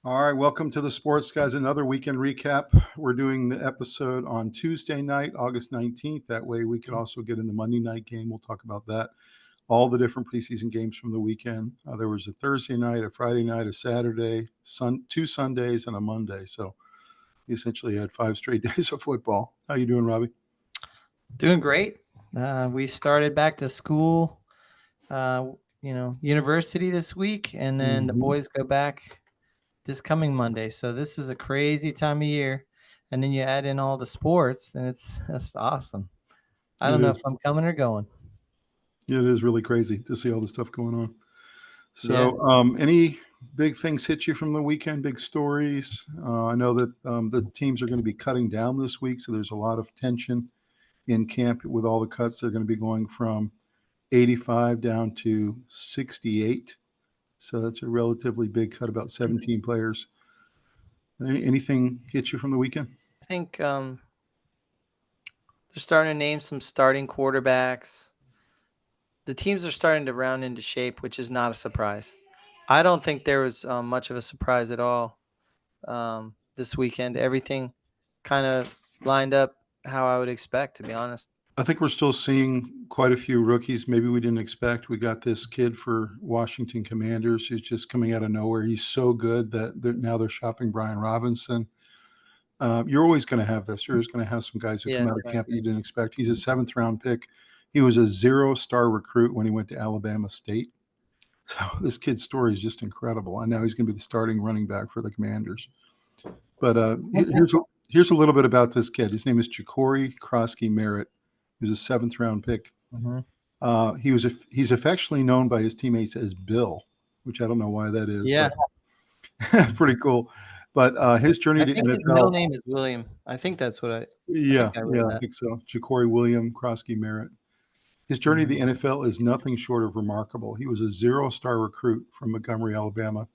All right, welcome to the Sports Guys, another weekend recap. We're doing the episode on Tuesday night, August 19th. That way we could also get in the Monday night game. We'll talk about that. All the different preseason games from the weekend. There was a Thursday night, a Friday night, a Saturday, two Sundays, and a Monday. So we essentially had 5 straight days of football. How you doing, Robbie? Doing great. We started back to school, university this week, and then the boys go back this coming Monday. So this is a crazy time of year. And then you add in all the sports, and that's awesome. I don't know if I'm coming or going. Yeah, it is really crazy to see all the stuff going on. So any big things hit you from the weekend, big stories? I know that the teams are going to be cutting down this week, so there's a lot of tension in camp with all the cuts. They're going to be going from 85 down to 68. So that's a relatively big cut, about 17 players. Anything hit you from the weekend? I think they're starting to name some starting quarterbacks. The teams are starting to round into shape, which is not a surprise. I don't think there was much of a surprise at all this weekend. Everything kind of lined up how I would expect, to be honest. I think we're still seeing quite a few rookies maybe we didn't expect. We got this kid for Washington Commanders who's just coming out of nowhere. He's so good that now they're shopping Brian Robinson. You're always going to have this. You're always going to have some guys who come out of camp that you didn't expect. He's a 7th-round pick. He was a 0-star recruit when he went to Alabama State. So this kid's story is just incredible. And now he's going to be the starting running back for the Commanders. But here's a little bit about this kid. His name is Ja'Cory Krosky-Merritt. He was a 7th-round pick. He's affectionately known by his teammates as Bill, which I don't know why that is. Yeah. But pretty cool. But his journey to NFL. His middle name is William. I think that's what I think so. Ja'Cory William Krosky-Merritt. His journey to the NFL is nothing short of remarkable. He was a 0-star recruit from Montgomery, Alabama.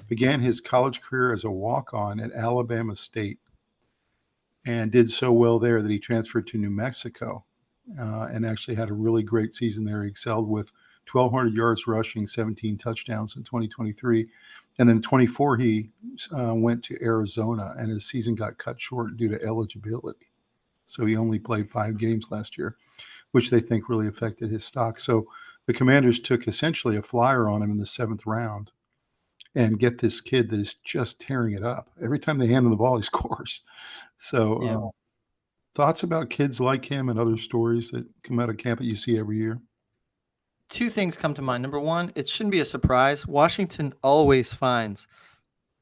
Began his college career as a walk-on at Alabama State and did so well there that he transferred to New Mexico and actually had a really great season there. He excelled with 1,200 yards rushing, 17 touchdowns in 2023. And then 24, he went to Arizona, and his season got cut short due to eligibility. So he only played 5 games last year, which they think really affected his stock. So the Commanders took essentially a flyer on him in the 7th round and get this kid that is just tearing it up. Every time they hand him the ball, he scores. So thoughts about kids like him and other stories that come out of camp that you see every year? 2 things come to mind. Number one, it shouldn't be a surprise. Washington always finds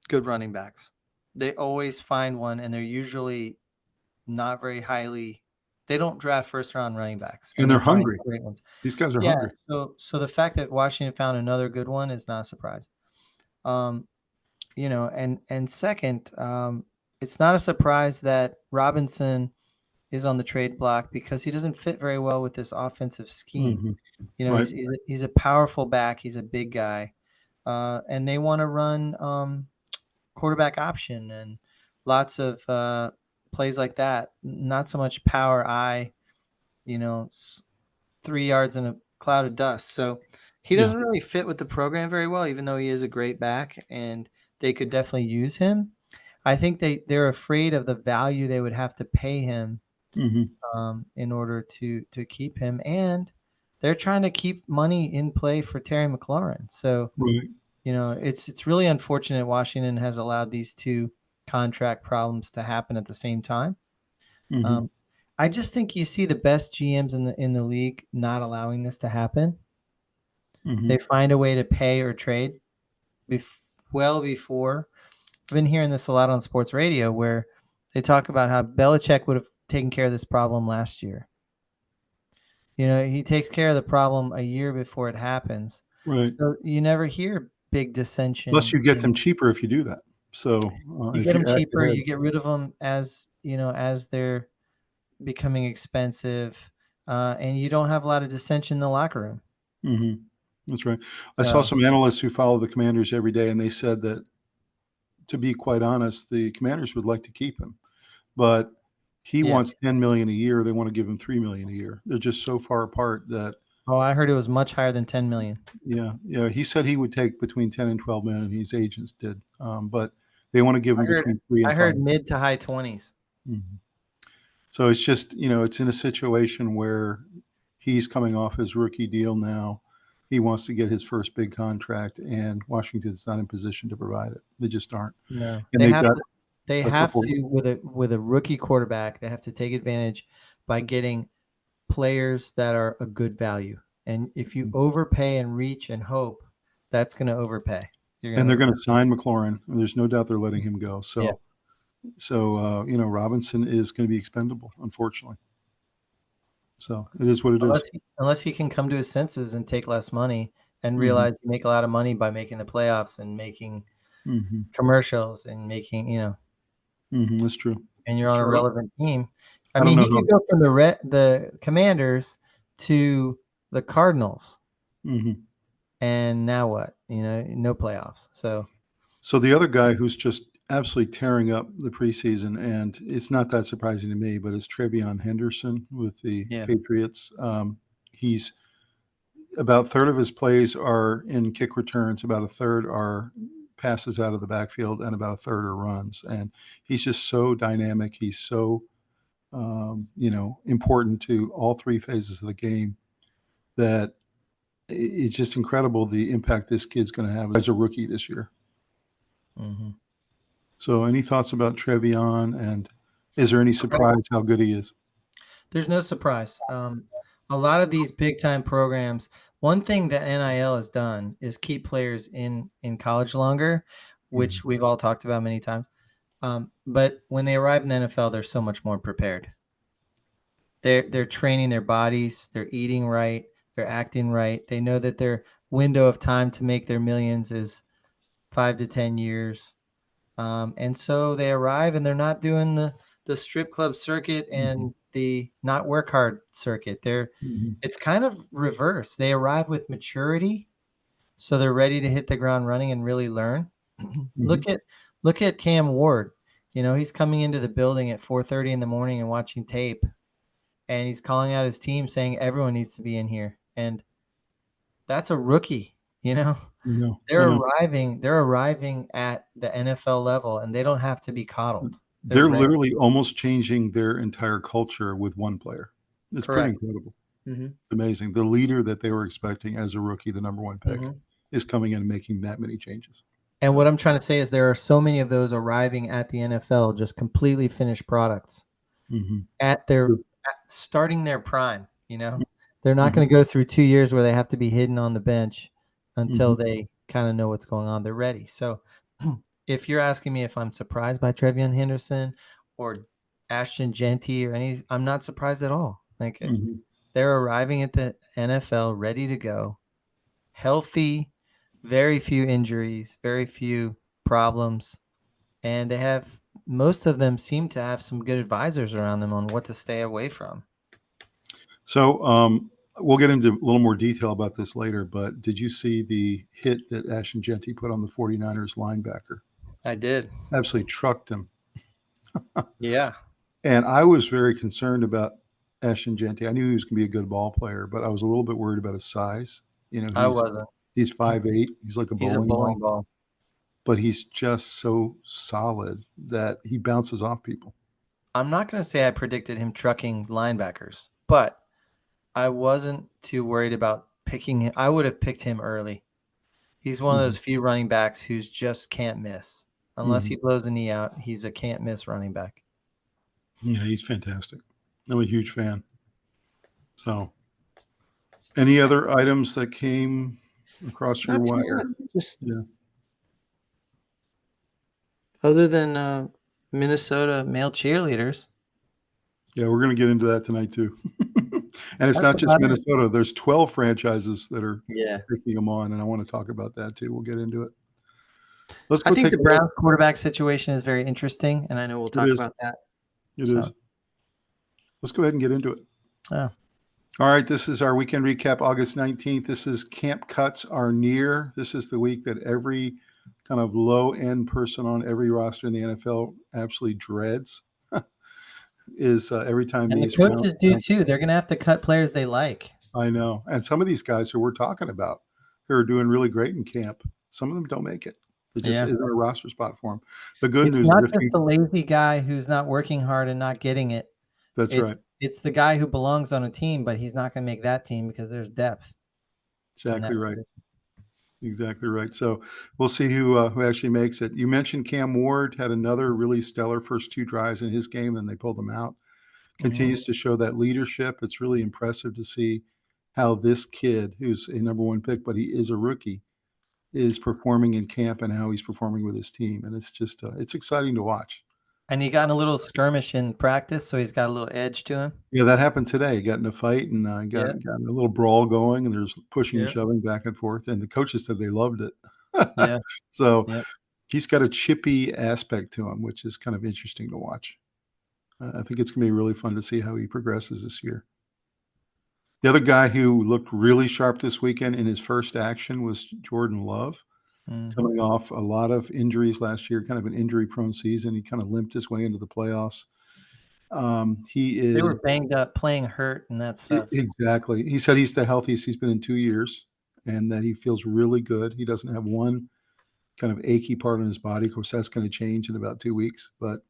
good running backs. They always find one, and they're usually not very highly. They don't draft first-round running backs. And they're hungry. Great ones. These guys are hungry. So the fact that Washington found another good one is not a surprise. And second, it's not a surprise that Robinson is on the trade block because he doesn't fit very well with this offensive scheme. He's a powerful back. He's a big guy. And they want to run quarterback option and lots of plays like that. Not so much power 3 yards in a cloud of dust. So he doesn't really fit with the program very well, even though he is a great back and they could definitely use him. I think they're afraid of the value they would have to pay him in order to keep him, and they're trying to keep money in play for Terry McLaurin. So, it's really unfortunate Washington has allowed these 2 contract problems to happen at the same time. I just think you see the best GMs in the league not allowing this to happen. They find a way to pay or trade well before. I've been hearing this a lot on sports radio where they talk about how Belichick would have taken care of this problem last year. He takes care of the problem a year before it happens. Right. So you never hear big dissension. Plus you get them cheaper if you do that. So you get them cheaper, you get rid of them as they're becoming expensive, and you don't have a lot of dissension in the locker room. That's right. I saw some analysts who follow the Commanders every day, and they said that, to be quite honest, the Commanders would like to keep him, but he wants $10 million a year. They want to give him $3 million a year. They're just so far apart that Oh, I heard it was much higher than 10 million. Yeah. He said he would take between 10 and 12 million. His agents did, but they want to give him between 3 and 5. I heard mid to high 20s. Mm-hmm. So it's just, it's in a situation where he's coming off his rookie deal now. He wants to get his first big contract, and Washington's not in position to provide it. They just aren't. No, and they have to with a rookie quarterback. They have to take advantage by getting players that are a good value. And if you overpay and reach and hope, that's going to overpay. And they're going to sign McLaren. There's no doubt they're letting him go. So, yeah. Robinson is going to be expendable, unfortunately. So it is what it is. Unless he can come to his senses and take less money and realize you make a lot of money by making the playoffs and making commercials and making, that's true. And you're on a relevant team. I mean, he could go from the Commanders to the Cardinals. And now what? No playoffs. So the other guy who's just absolutely tearing up the preseason, and it's not that surprising to me, but it's Trevian Henderson with the Patriots. He's about a third of his plays are in kick returns, about a third are passes out of the backfield, and about a third are runs. And he's just so dynamic. He's so, important to all three phases of the game that it's just incredible the impact this kid's going to have as a rookie this year. So any thoughts about Trevian, and is there any surprise how good he is? There's no surprise. A lot of these big-time programs, one thing that NIL has done is keep players in college longer, which we've all talked about many times. But when they arrive in the NFL, they're so much more prepared. They're training their bodies. They're eating right. They're acting right. They know that their window of time to make their millions is 5 to 10 years. And so they arrive and they're not doing the strip club circuit and the not work hard circuit. It's kind of reverse. They arrive with maturity, so they're ready to hit the ground running and really learn. Look at Cam Ward. He's coming into the building at 4:30 in the morning and watching tape, and he's calling out his team saying everyone needs to be in here. And that's a rookie, They're arriving at the NFL level, and they don't have to be coddled. They're literally almost changing their entire culture with one player. It's pretty incredible. It's amazing. The leader that they were expecting as a rookie, the number one pick, is coming in and making that many changes. And what I'm trying to say is there are so many of those arriving at the NFL, just completely finished products at starting their prime. They're not going to go through 2 years where they have to be hidden on the bench until they kind of know what's going on. They're ready. So if you're asking me if I'm surprised by Trevian Henderson or Ashton Genty or I'm not surprised at all. They're arriving at the NFL ready to go, healthy, very few injuries, very few problems. And most of them seem to have some good advisors around them on what to stay away from. So we'll get into a little more detail about this later, but did you see the hit that Ashton Genty put on the 49ers linebacker? I did. Absolutely trucked him. Yeah. And I was very concerned about Ashton Genty. I knew he was going to be a good ball player, but I was a little bit worried about his size. I wasn't. He's 5'8". He's like a bowling ball. But he's just so solid that he bounces off people. I'm not going to say I predicted him trucking linebackers, but I wasn't too worried about picking him. I would have picked him early. He's one of those few running backs who's just can't miss. Unless he blows a knee out, he's a can't miss running back. Yeah, he's fantastic. I'm a huge fan. So, any other items that came across your wire? Other than Minnesota male cheerleaders. Yeah, we're going to get into that tonight too. And it's not just Minnesota. There's 12 franchises that are picking them on, and I want to talk about that too. We'll get into it. I think the Browns quarterback situation is very interesting, and I know we'll talk about that. It is. Let's go ahead and get into it. Oh. All right, this is our weekend recap, August 19th. This is Camp Cuts Are Near. This is the week that every kind of low-end person on every roster in the NFL absolutely dreads. Is every time and the coaches do too. They're going to have to cut players they like. I know. And some of these guys who we're talking about who are doing really great in camp, some of them don't make it. There just Yeah. isn't a roster spot for them. The good It's news not is just the lazy guy who's not working hard and not getting it. that's right. It's the guy who belongs on a team, but he's not going to make that team because there's depth. Exactly right. Exactly right. So we'll see who actually makes it. You mentioned Cam Ward had another really stellar first 2 drives in his game, and they pulled him out. Continues to show that leadership. It's really impressive to see how this kid, who's a number 1 pick, but he is a rookie, is performing in camp and how he's performing with his team. And it's just it's exciting to watch. And he got in a little skirmish in practice, so he's got a little edge to him. Yeah, that happened today. He got in a fight and got a little brawl going, and there's pushing and shoving back and forth. And the coaches said they loved it. Yeah. So he's got a chippy aspect to him, which is kind of interesting to watch. I think it's going to be really fun to see how he progresses this year. The other guy who looked really sharp this weekend in his first action was Jordan Love, coming off a lot of injuries last year, kind of an injury-prone season. He kind of limped his way into the playoffs. They were banged up, playing hurt and that stuff. Exactly. He said he's the healthiest he's been in 2 years and that he feels really good. He doesn't have one kind of achy part in his body. Of course, that's going to change in about 2 weeks, but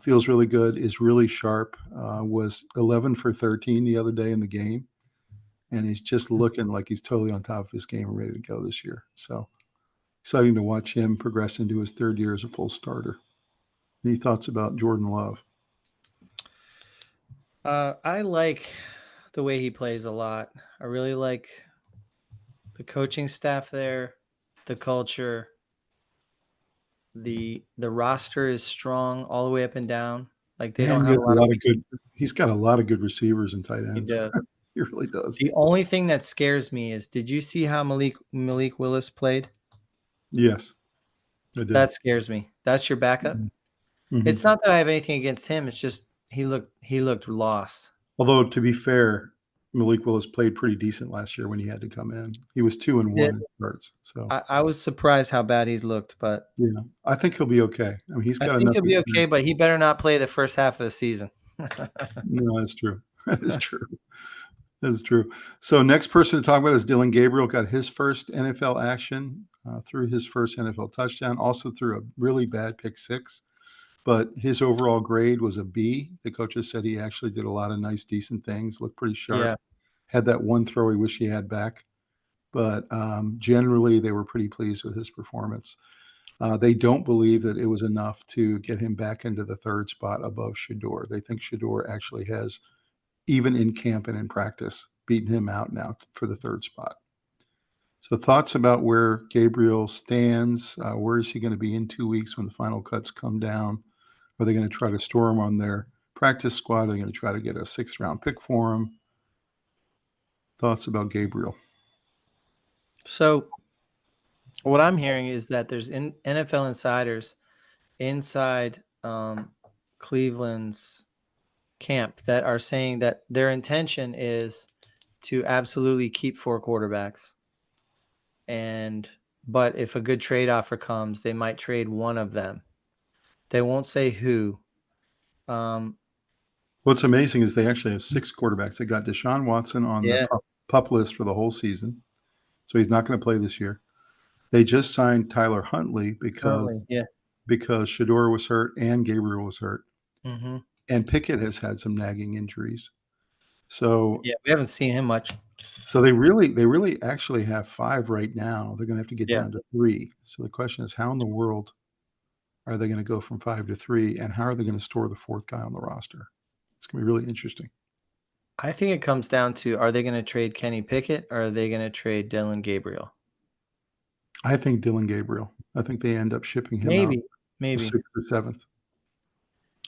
feels really good, is really sharp, was 11 for 13 the other day in the game. And he's just looking like he's totally on top of his game and ready to go this year. So exciting to watch him progress into his 3rd year as a full starter. Any thoughts about Jordan Love? I like the way he plays a lot. I really like the coaching staff there, the culture. The roster is strong all the way up and down. Like they don't have a lot of good. He's got a lot of good receivers and tight ends. He does. He really does. The only thing that scares me is, did you see how Malik Willis played? Yes, I did. That scares me. That's your backup. It's not that I have anything against him. It's just he looked lost. Although to be fair, Malik Willis played pretty decent last year when he had to come in. He was 2-1 in starts. So I was surprised how bad he's looked, but yeah, I think he'll be okay. I mean, he's got enough. I think he'll be okay, but he better not play the first half of the season. No, that's true. That is true. That is true. So next person to talk about is Dylan Gabriel. Got his first NFL action, threw his first NFL touchdown, also threw a really bad pick 6. But his overall grade was a B. The coaches said he actually did a lot of nice, decent things, looked pretty sharp. Yeah. Had that one throw he wish he had back. But generally, they were pretty pleased with his performance. They don't believe that it was enough to get him back into the 3rd spot above Shedeur. They think Shedeur actually has, even in camp and in practice, beaten him out now for the 3rd spot. So thoughts about where Gabriel stands? Where is he going to be in 2 weeks when the final cuts come down? Are they going to try to store him on their practice squad? Are they going to try to get a 6th-round pick for him? Thoughts about Gabriel? So what I'm hearing is that there's NFL insiders inside Cleveland's camp that are saying that their intention is to absolutely keep 4 quarterbacks. But if a good trade offer comes, they might trade one of them. They won't say who. What's amazing is they actually have 6 quarterbacks. They got Deshaun Watson on the pup list for the whole season, so he's not going to play this year. They just signed Tyler Huntley because Shedeur was hurt and Gabriel was hurt, and Pickett has had some nagging injuries. So we haven't seen him much. So they really actually have 5 right now. They're going to have to get down to 3. So the question is, how in the world are they going to go from 5 to 3, and how are they going to store the 4th guy on the roster? It's going to be really interesting. I think it comes down to, are they going to trade Kenny Pickett or are they going to trade Dylan Gabriel? I think Dylan Gabriel. I think they end up shipping him out. Maybe 6th or 7th.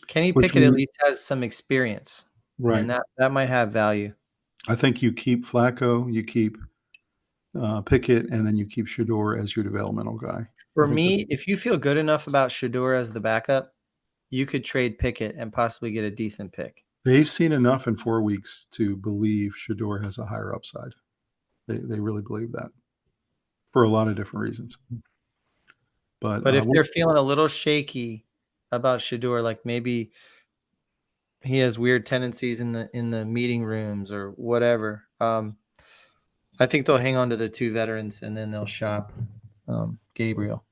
Kenny Pickett at least has some experience. Right. And that might have value. I think you keep Flacco, you keep Pickett, and then you keep Shedeur as your developmental guy. For me, if you feel good enough about Shedeur as the backup, you could trade Pickett and possibly get a decent pick. They've seen enough in 4 weeks to believe Shedeur has a higher upside. They really believe that for a lot of different reasons. But if they're feeling a little shaky about Shedeur, like maybe he has weird tendencies in the meeting rooms or whatever. I think they'll hang on to the two veterans and then they'll shop Gabriel.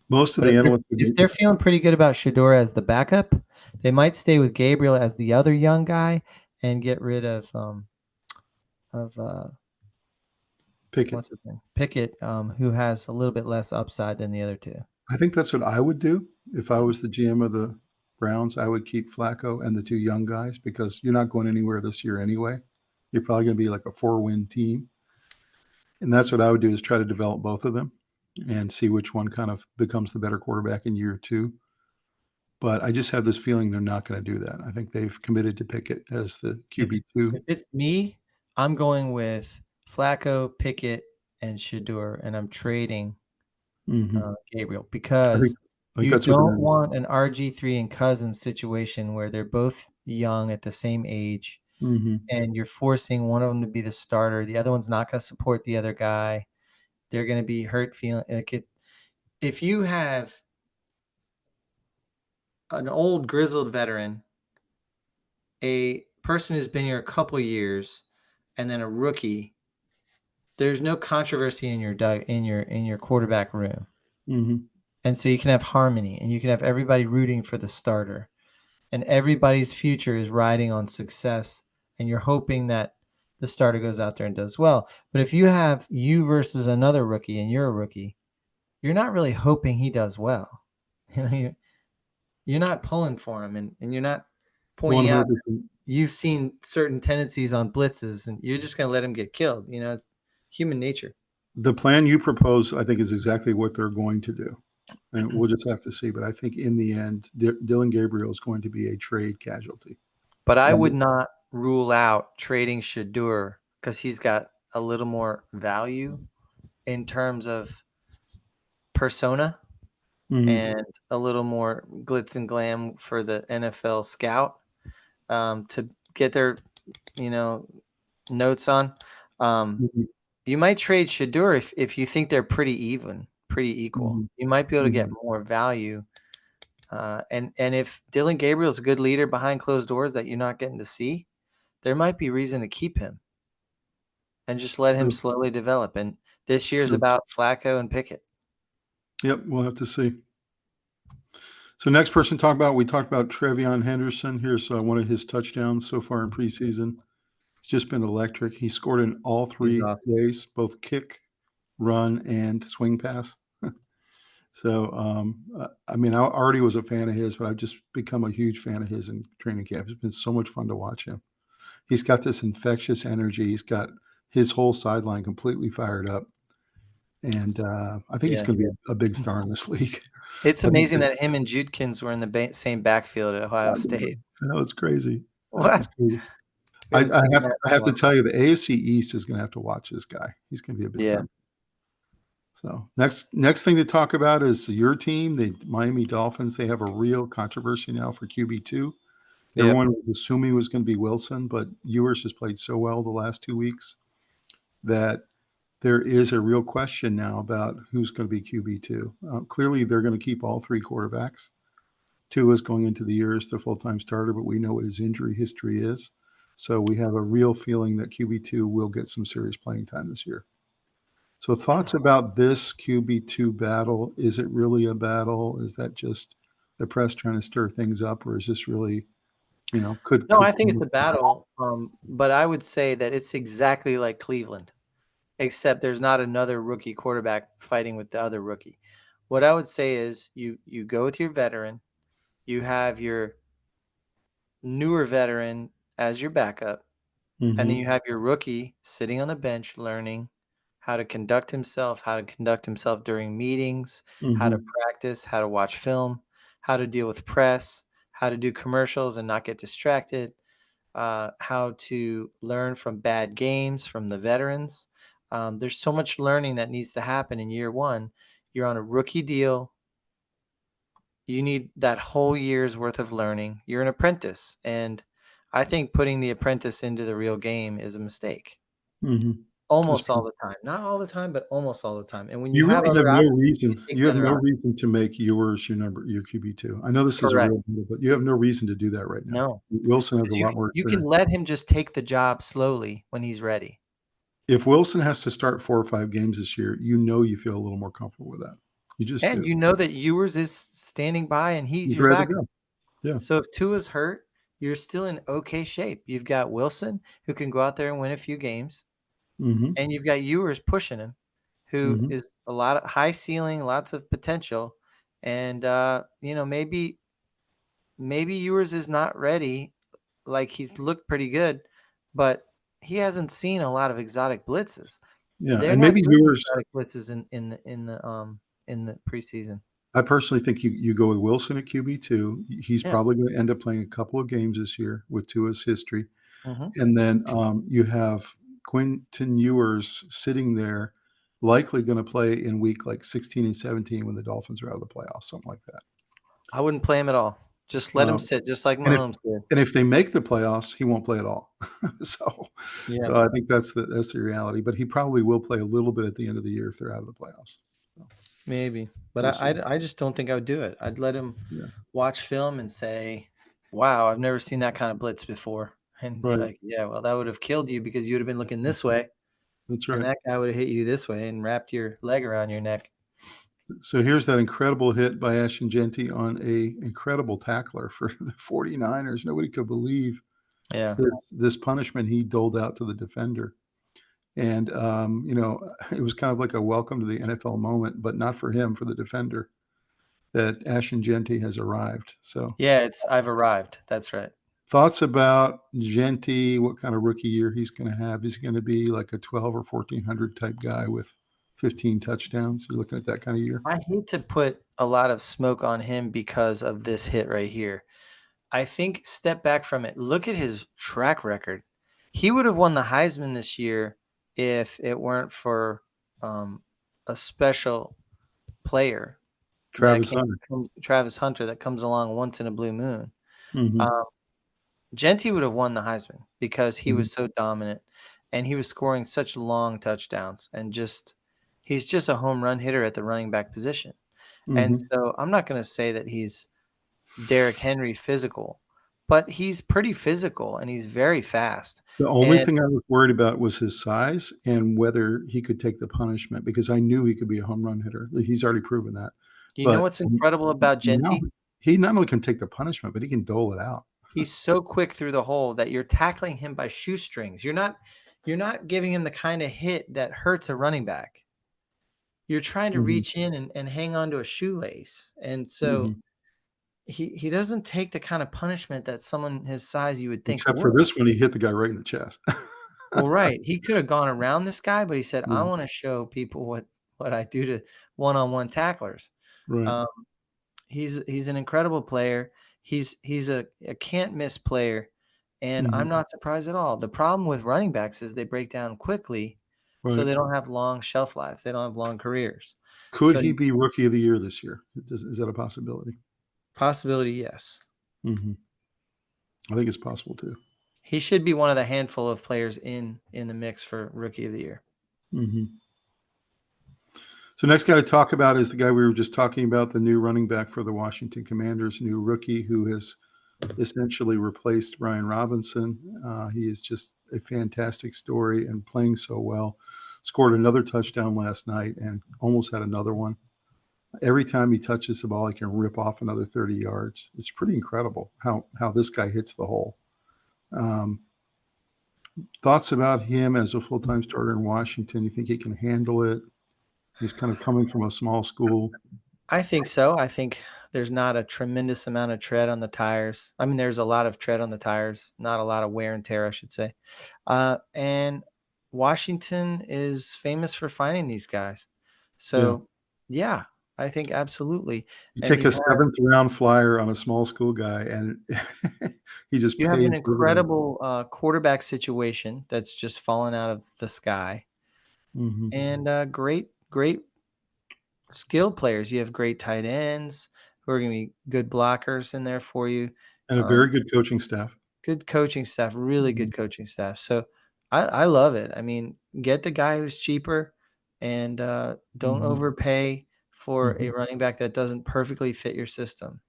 Most of But the analysts, if they're feeling pretty good about Shador as the backup, they might stay with Gabriel as the other young guy and get rid of Pickett. what's his name? Pickett, who has a little bit less upside than the other two. I think that's what I would do if I was the GM of the Browns. I would keep Flacco and the two young guys because you're not going anywhere this year anyway. You're probably going to be like a 4-win team. And that's what I would do is try to develop both of them and see which one kind of becomes the better quarterback in year 2. But I just have this feeling they're not going to do that. I think they've committed to Pickett as the QB2. If it's me, I'm going with Flacco, Pickett, and Shador, and I'm trading Gabriel because you don't want an RG3 and Cousins situation where they're both young at the same age, and you're forcing one of them to be the starter. The other one's not going to support the other guy. They're going to be hurt feeling like it. If you have an old grizzled veteran, a person who's been here a couple years, and then a rookie, there's no controversy in your quarterback room. And so you can have harmony and you can have everybody rooting for the starter, and everybody's future is riding on success, and you're hoping that the starter goes out there and does well. But if you have you versus another rookie and you're a rookie, you're not really hoping he does well. You're not pulling for him, and you're not pointing 100%. Out you've seen certain tendencies on blitzes, and you're just going to let him get killed. It's human nature. The plan you propose, I think, is exactly what they're going to do. And we'll just have to see. But I think in the end, Dylan Gabriel is going to be a trade casualty. But I would not rule out trading Shador because he's got a little more value in terms of persona and a little more glitz and glam for the NFL scout to get their, notes on. You might trade Shador if you think they're pretty equal. You might be able to get more value. And if Dylan Gabriel's a good leader behind closed doors that you're not getting to see, there might be reason to keep him and just let him slowly develop. And this year's about Flacco and Pickett. Yep, we'll have to see. So next person we talked about Trevian Henderson. Here's one of his touchdowns so far in preseason. It's just been electric. He scored in all 3 ways, both kick, run, and swing pass. So, I already was a fan of his, but I've just become a huge fan of his in training camp. It's been so much fun to watch him. He's got this infectious energy. He's got his whole sideline completely fired up. And I think he's going to be a big star in this league. It's amazing that him and Judkins were in the same backfield at Ohio State. I know, it's crazy. What? It's crazy. I have to tell you, the AFC East is going to have to watch this guy. He's going to be a big time. So next thing to talk about is your team, the Miami Dolphins. They have a real controversy now for QB2. Everyone was assuming it was going to be Wilson, but Ewers has played so well the last 2 weeks that there is a real question now about who's going to be QB2. Clearly, they're going to keep all 3 quarterbacks. Tua is going into the year as the full-time starter, but we know what his injury history is. So we have a real feeling that QB2 will get some serious playing time this year. So thoughts about this QB2 battle? Is it really a battle? Is that just the press trying to stir things up, or is this really, I think it's a battle, but I would say that it's exactly like Cleveland, except there's not another rookie quarterback fighting with the other rookie. What I would say is you go with your veteran, you have your newer veteran as your backup, and then you have your rookie sitting on the bench learning how to conduct himself during meetings, how to practice, how to watch film, how to deal with press, how to do commercials and not get distracted, how to learn from bad games from the veterans. There's so much learning that needs to happen in year 1. You're on a rookie deal. You need that whole year's worth of learning. You're an apprentice. And I think putting the apprentice into the real game is a mistake. almost all the time. Not all the time, but almost all the time. And when you You have really have other no options, you reason. take You have better no options. reason to make yours your QB2. I know this is a Correct. real deal, but you have no reason to do that right now. No, Wilson has a because lot more you can experience. let him just take the job slowly when he's ready. If Wilson has to start 4 or 5 games this year, you feel a little more comfortable with that. You just And do. you know that Ewers is standing by and he's He's your ready to backup. go. Yeah. So if Tua's hurt, you're still in okay shape. You've got Wilson who can go out there and win a few games, Mhm. and you've got Ewers pushing him, who Mhm. is a lot of high ceiling, lots of potential, and maybe Ewers is not ready. Like he's looked pretty good, but he hasn't seen a lot of exotic blitzes. Yeah, They're and not maybe doing Ewers exotic blitzes in the preseason. I personally think you go with Wilson at QB2. He's Yeah. probably gonna end up playing a couple of games this year with Tua's history. Mhm. And then, you have Quentin Ewers sitting there, likely gonna play in week, like, 16 and 17 when the Dolphins are out of the playoffs, something like that. I wouldn't play him at all. Just let him Um, sit, just like and if Mahomes did. and if they make the playoffs, he won't play at all. So Yeah, so I think that's the reality, but he probably will play a little bit at the end of the year if they're out of the playoffs. So, maybe. But we'll see. I just don't think I would do it. I'd let him Yeah. watch film and say, "Wow, I've never seen that kind of blitz before." And be Right. like, "Yeah, well, that would have killed you because you would have been looking this way, That's and right. that guy would have hit you this way and wrapped your leg around your neck." So here's that incredible hit by Ashton-Jeanty on a incredible tackler for the 49ers. Nobody could believe Yeah. this punishment he doled out to the defender. And, it was kind of like a welcome to the NFL moment, but not for him, for the defender, that Ashton-Jeanty has arrived. So Yeah, it's I've arrived. That's right. thoughts about Jeanty, what kind of rookie year he's gonna have? Is he gonna be like a 12 or 1,400 type guy with 15 touchdowns? You're looking at that kind of year? I hate to put a lot of smoke on him because of this hit right here. I think step back from it. Look at his track record. He would have won the Heisman this year if it weren't for a special player Travis Hunter. Travis Hunter, that comes along once in a blue moon. Mhm. Um, Genty would have won the Heisman because he Mhm. was so dominant and he was scoring such long touchdowns and he's just a home run hitter at the running back position. And Mhm. so I'm not going to say that he's Derrick Henry physical, but he's pretty physical and he's very fast. The only And thing I was worried about was his size and whether he could take the punishment because I knew he could be a home run hitter. He's already proven that. you know But what's incredible about now Genty? he not only can take the punishment, but he can dole it out. He's so quick through the hole that you're tackling him by shoestrings. You're not giving him the kind of hit that hurts a running back. You're trying to Mhm. reach in and hang on to a shoelace. And so Mhm. he doesn't take the kind of punishment that someone his size you would think Except for would. this one, he hit the guy right in the chest. Well, right. He could have gone around this guy, but he said, I Yeah, want to show people what I do to one-on-one tacklers. right. Um, he's an incredible player. He's a can't miss player, and I'm Mhm. not surprised at all. The problem with running backs is they break down quickly, so Right. they don't have long shelf lives. They don't have long careers. Could So he be rookie of the year this year? Is that a possibility? possibility, yes. Mhm. I think it's possible too. He should be one of the handful of players in the mix for rookie of the year. Mhm. So next guy to talk about is the guy we were just talking about, the new running back for the Washington Commanders, new rookie who has essentially replaced Brian Robinson. He is just a fantastic story and playing so well. Scored another touchdown last night and almost had another one. Every time he touches the ball, he can rip off another 30 yards. It's pretty incredible how this guy hits the hole. Um, thoughts about him as a full-time starter in Washington? You think he can handle it? He's kind of coming from a small school. I think so. I think there's not a tremendous amount of tread on the tires. I mean, there's a lot of tread on the tires, not a lot of wear and tear, I should say. And Washington is famous for finding these guys. Yeah. So, yeah, I think absolutely. You And take a seventh round flyer on a small school guy, and he just you have pays an dividends. incredible quarterback situation that's just fallen out of the sky, Mhm. and great skilled players. You have great tight ends who are going to be good blockers in there for you. And a Um, very good coaching staff. good coaching staff, really Mhm. good coaching staff. So I love it. I mean, get the guy who's cheaper and don't Mhm. overpay for a Mhm. running back that doesn't perfectly fit your system.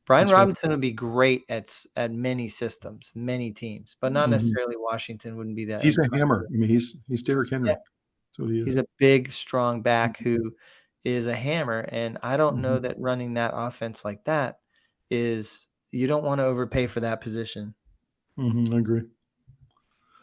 Brian That's right. Robinson would be great at many systems, many teams, but not Mhm. necessarily Washington wouldn't be that He's a impressive. hammer. I mean, he's Derrick Yeah, Henry. That's what he is. he's a big, strong back Mhm. who is a hammer, and I don't know Mhm. that running that offense like that is you don't wanna overpay for that position. Mhm. I agree.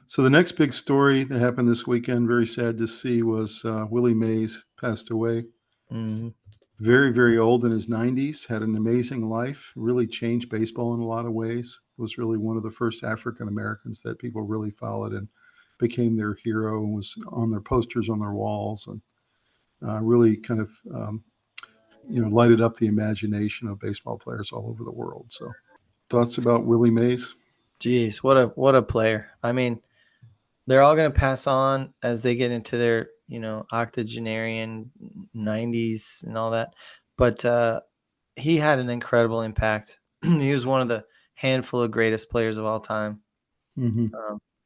So the next big story that happened this weekend, very sad to see, was Willie Mays passed away. Mhm. Very, very old in his 90s, had an amazing life, really changed baseball in a lot of ways. Was really one of the first African Americans that people really followed and became their hero and was on their posters on their walls and really kind of lighted up the imagination of baseball players all over the world. So thoughts about Willie Mays? Jeez, what a player. I mean, they're all gonna pass on as they get into their, octogenarian 90s and all that, but, he had an incredible impact. He was one of the handful of greatest players of all time, Hmm.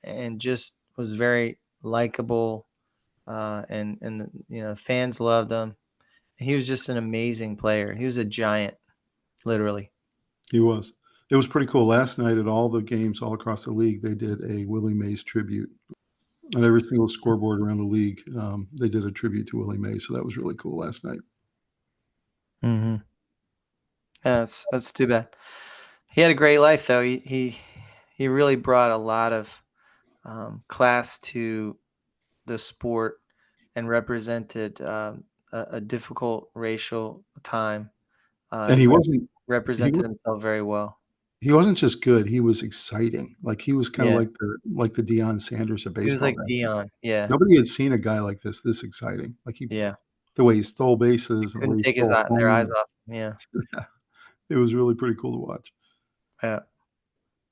and just was very likable, and fans loved him. He was just an amazing player. He was a giant, literally. He was. It was pretty cool. Last night at all the games all across the league, they did a Willie Mays tribute. On every single scoreboard around the league, they did a tribute to Willie Mays. So that was really cool last night. Mhm. Yeah, that's too bad. He had a great life though. He really brought a lot of class to the sport and represented a difficult racial time. And he Represented was himself very well. he wasn't just good, he was exciting. Like, he was kinda Yeah, like the Deion Sanders of he was baseball like back then. Dion. Yeah, Nobody had seen a guy like this exciting. Like, yeah. the way he stole bases and the way Couldn't he take stole their eyes home. off him. Yeah, It was really pretty cool to watch. yeah.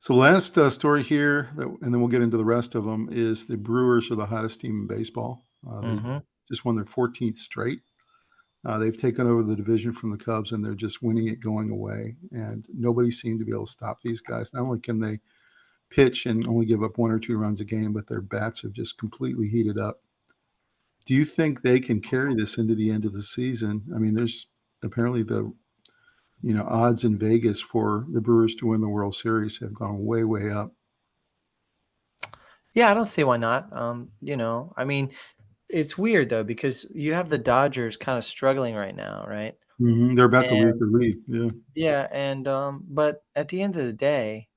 So last, story here that and then we'll get into the rest of them, is the Brewers are the hottest team in baseball. They Hmm. just won their 14th straight. They've taken over the division from the Cubs, and they're just winning it going away, and nobody seemed to be able to stop these guys. Not only can they pitch and only give up 1 or 2 runs a game, but their bats have just completely heated up. Do you think they can carry this into the end of the season? I mean, there's apparently the odds in Vegas for the Brewers to win the World Series have gone way, way up. Yeah, I don't see why not. I mean, it's weird though because you have the Dodgers kind of struggling right now, right? Mhm, they're about to lose And their lead, yeah. yeah, and but at the end of the day,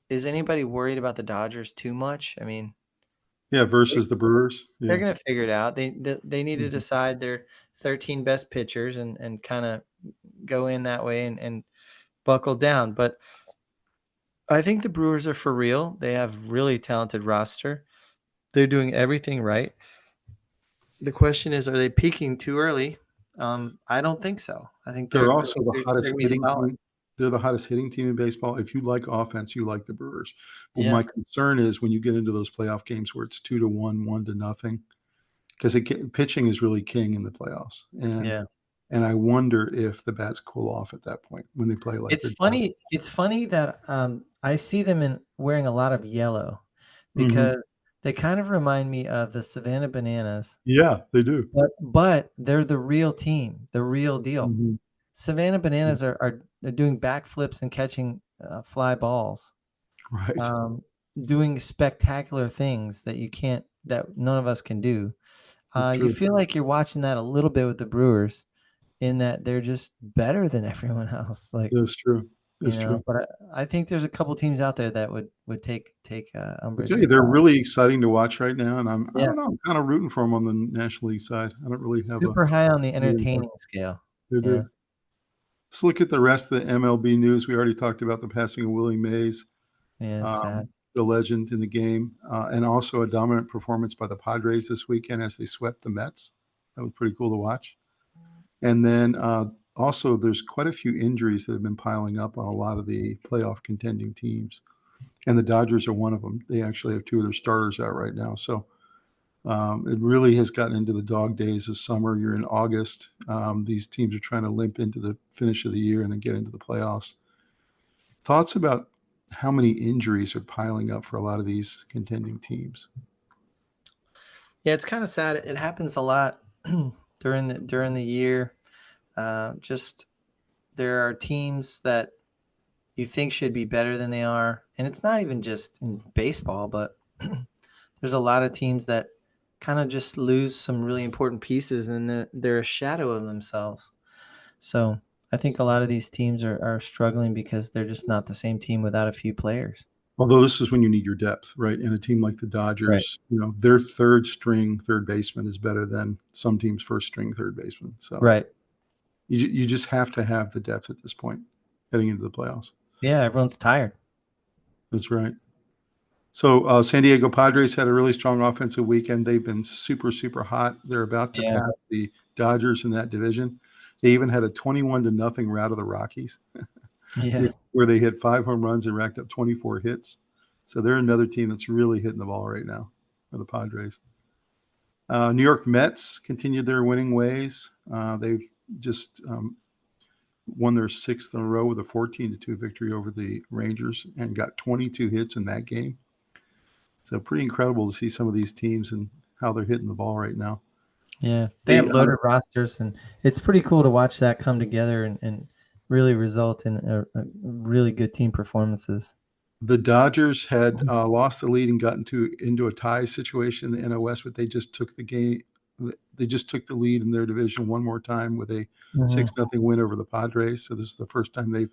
is anybody worried about the Dodgers too much? I mean, Yeah, they, versus the Brewers, they're yeah. gonna figure it out. They need to Mhm, decide their 13 best pitchers and kind of go in that way and buckle down. But I think the Brewers are for real. They have really talented roster. They're doing everything right. The question is, are they peaking too early? I don't think so. they're I also think the they're hottest gonna be hitting solid. team. They're the hottest hitting team in baseball. If you like offense, you like the Brewers. But Yeah, my concern is when you get into those playoff games where it's 2-1, 1-0, because pitching is really king in the playoffs, yeah. and I wonder if the bats cool off at that point when they play like It's the Dodgers. funny. It's funny that I see them in wearing a lot of yellow Mhm. because they kind of remind me of the Savannah Bananas, Yeah, they do. but they're the real team, the real deal. Mhm. Savannah Bananas are doing backflips and catching fly balls, Right. um, doing spectacular things that none of us can do. That's You true. feel like you're watching that a little bit with the Brewers in that they're just better than everyone else. Like, That's true. That's true. but I think there's a couple teams out there that would take I umbrage tell you, with they're that. really exciting to watch right now, and I Yeah, don't know, I'm kinda rooting for them on the National League side. I don't really have a super high on the feeling for 'em. entertaining scale. They Yeah, do. Let's look at the rest of the MLB news. We already talked about the passing of Willie Mays, yeah, it's sad. the legend in the game, and also a dominant performance by the Padres this weekend as they swept the Mets. That was pretty cool to watch. And then, also, there's quite a few injuries that have been piling up on a lot of the playoff contending teams, and the Dodgers are one of them. They actually have 2 of their starters out right now, so, it really has gotten into the dog days of summer. You're in August. These teams are trying to limp into the finish of the year and then get into the playoffs. Thoughts about how many injuries are piling up for a lot of these contending teams. Yeah, it's kind of sad. It happens a lot during the year. Just there are teams that you think should be better than they are, and it's not even just in baseball, but there's a lot of teams that kind of just lose some really important pieces, and they're a shadow of themselves. So I think a lot of these teams are struggling because they're just not the same team without a few players. Although this is when you need your depth, right? And a team like the Dodgers, their third string third baseman is better than some teams' first string third baseman. So Right. You just have to have the depth at this point heading into the playoffs. Yeah, everyone's tired. That's right. So San Diego Padres had a really strong offensive weekend. They've been super, super hot. They're about to pass the Dodgers in that division. They even had a 21-0 rout of the Rockies, where they hit 5 home runs and racked up 24 hits. So they're another team that's really hitting the ball right now for the Padres. New York Mets continued their winning ways. They've just won their 6th in a row with a 14-2 victory over the Rangers and got 22 hits in that game. So pretty incredible to see some of these teams and how they're hitting the ball right now. Yeah, they have loaded rosters, and it's pretty cool to watch that come together and really result in a really good team performances. The Dodgers had lost the lead and gotten into a tie situation in the NL West, but they just took the game. They just took the lead in their division one more time with a 6-0 win over the Padres. So this is the first time they've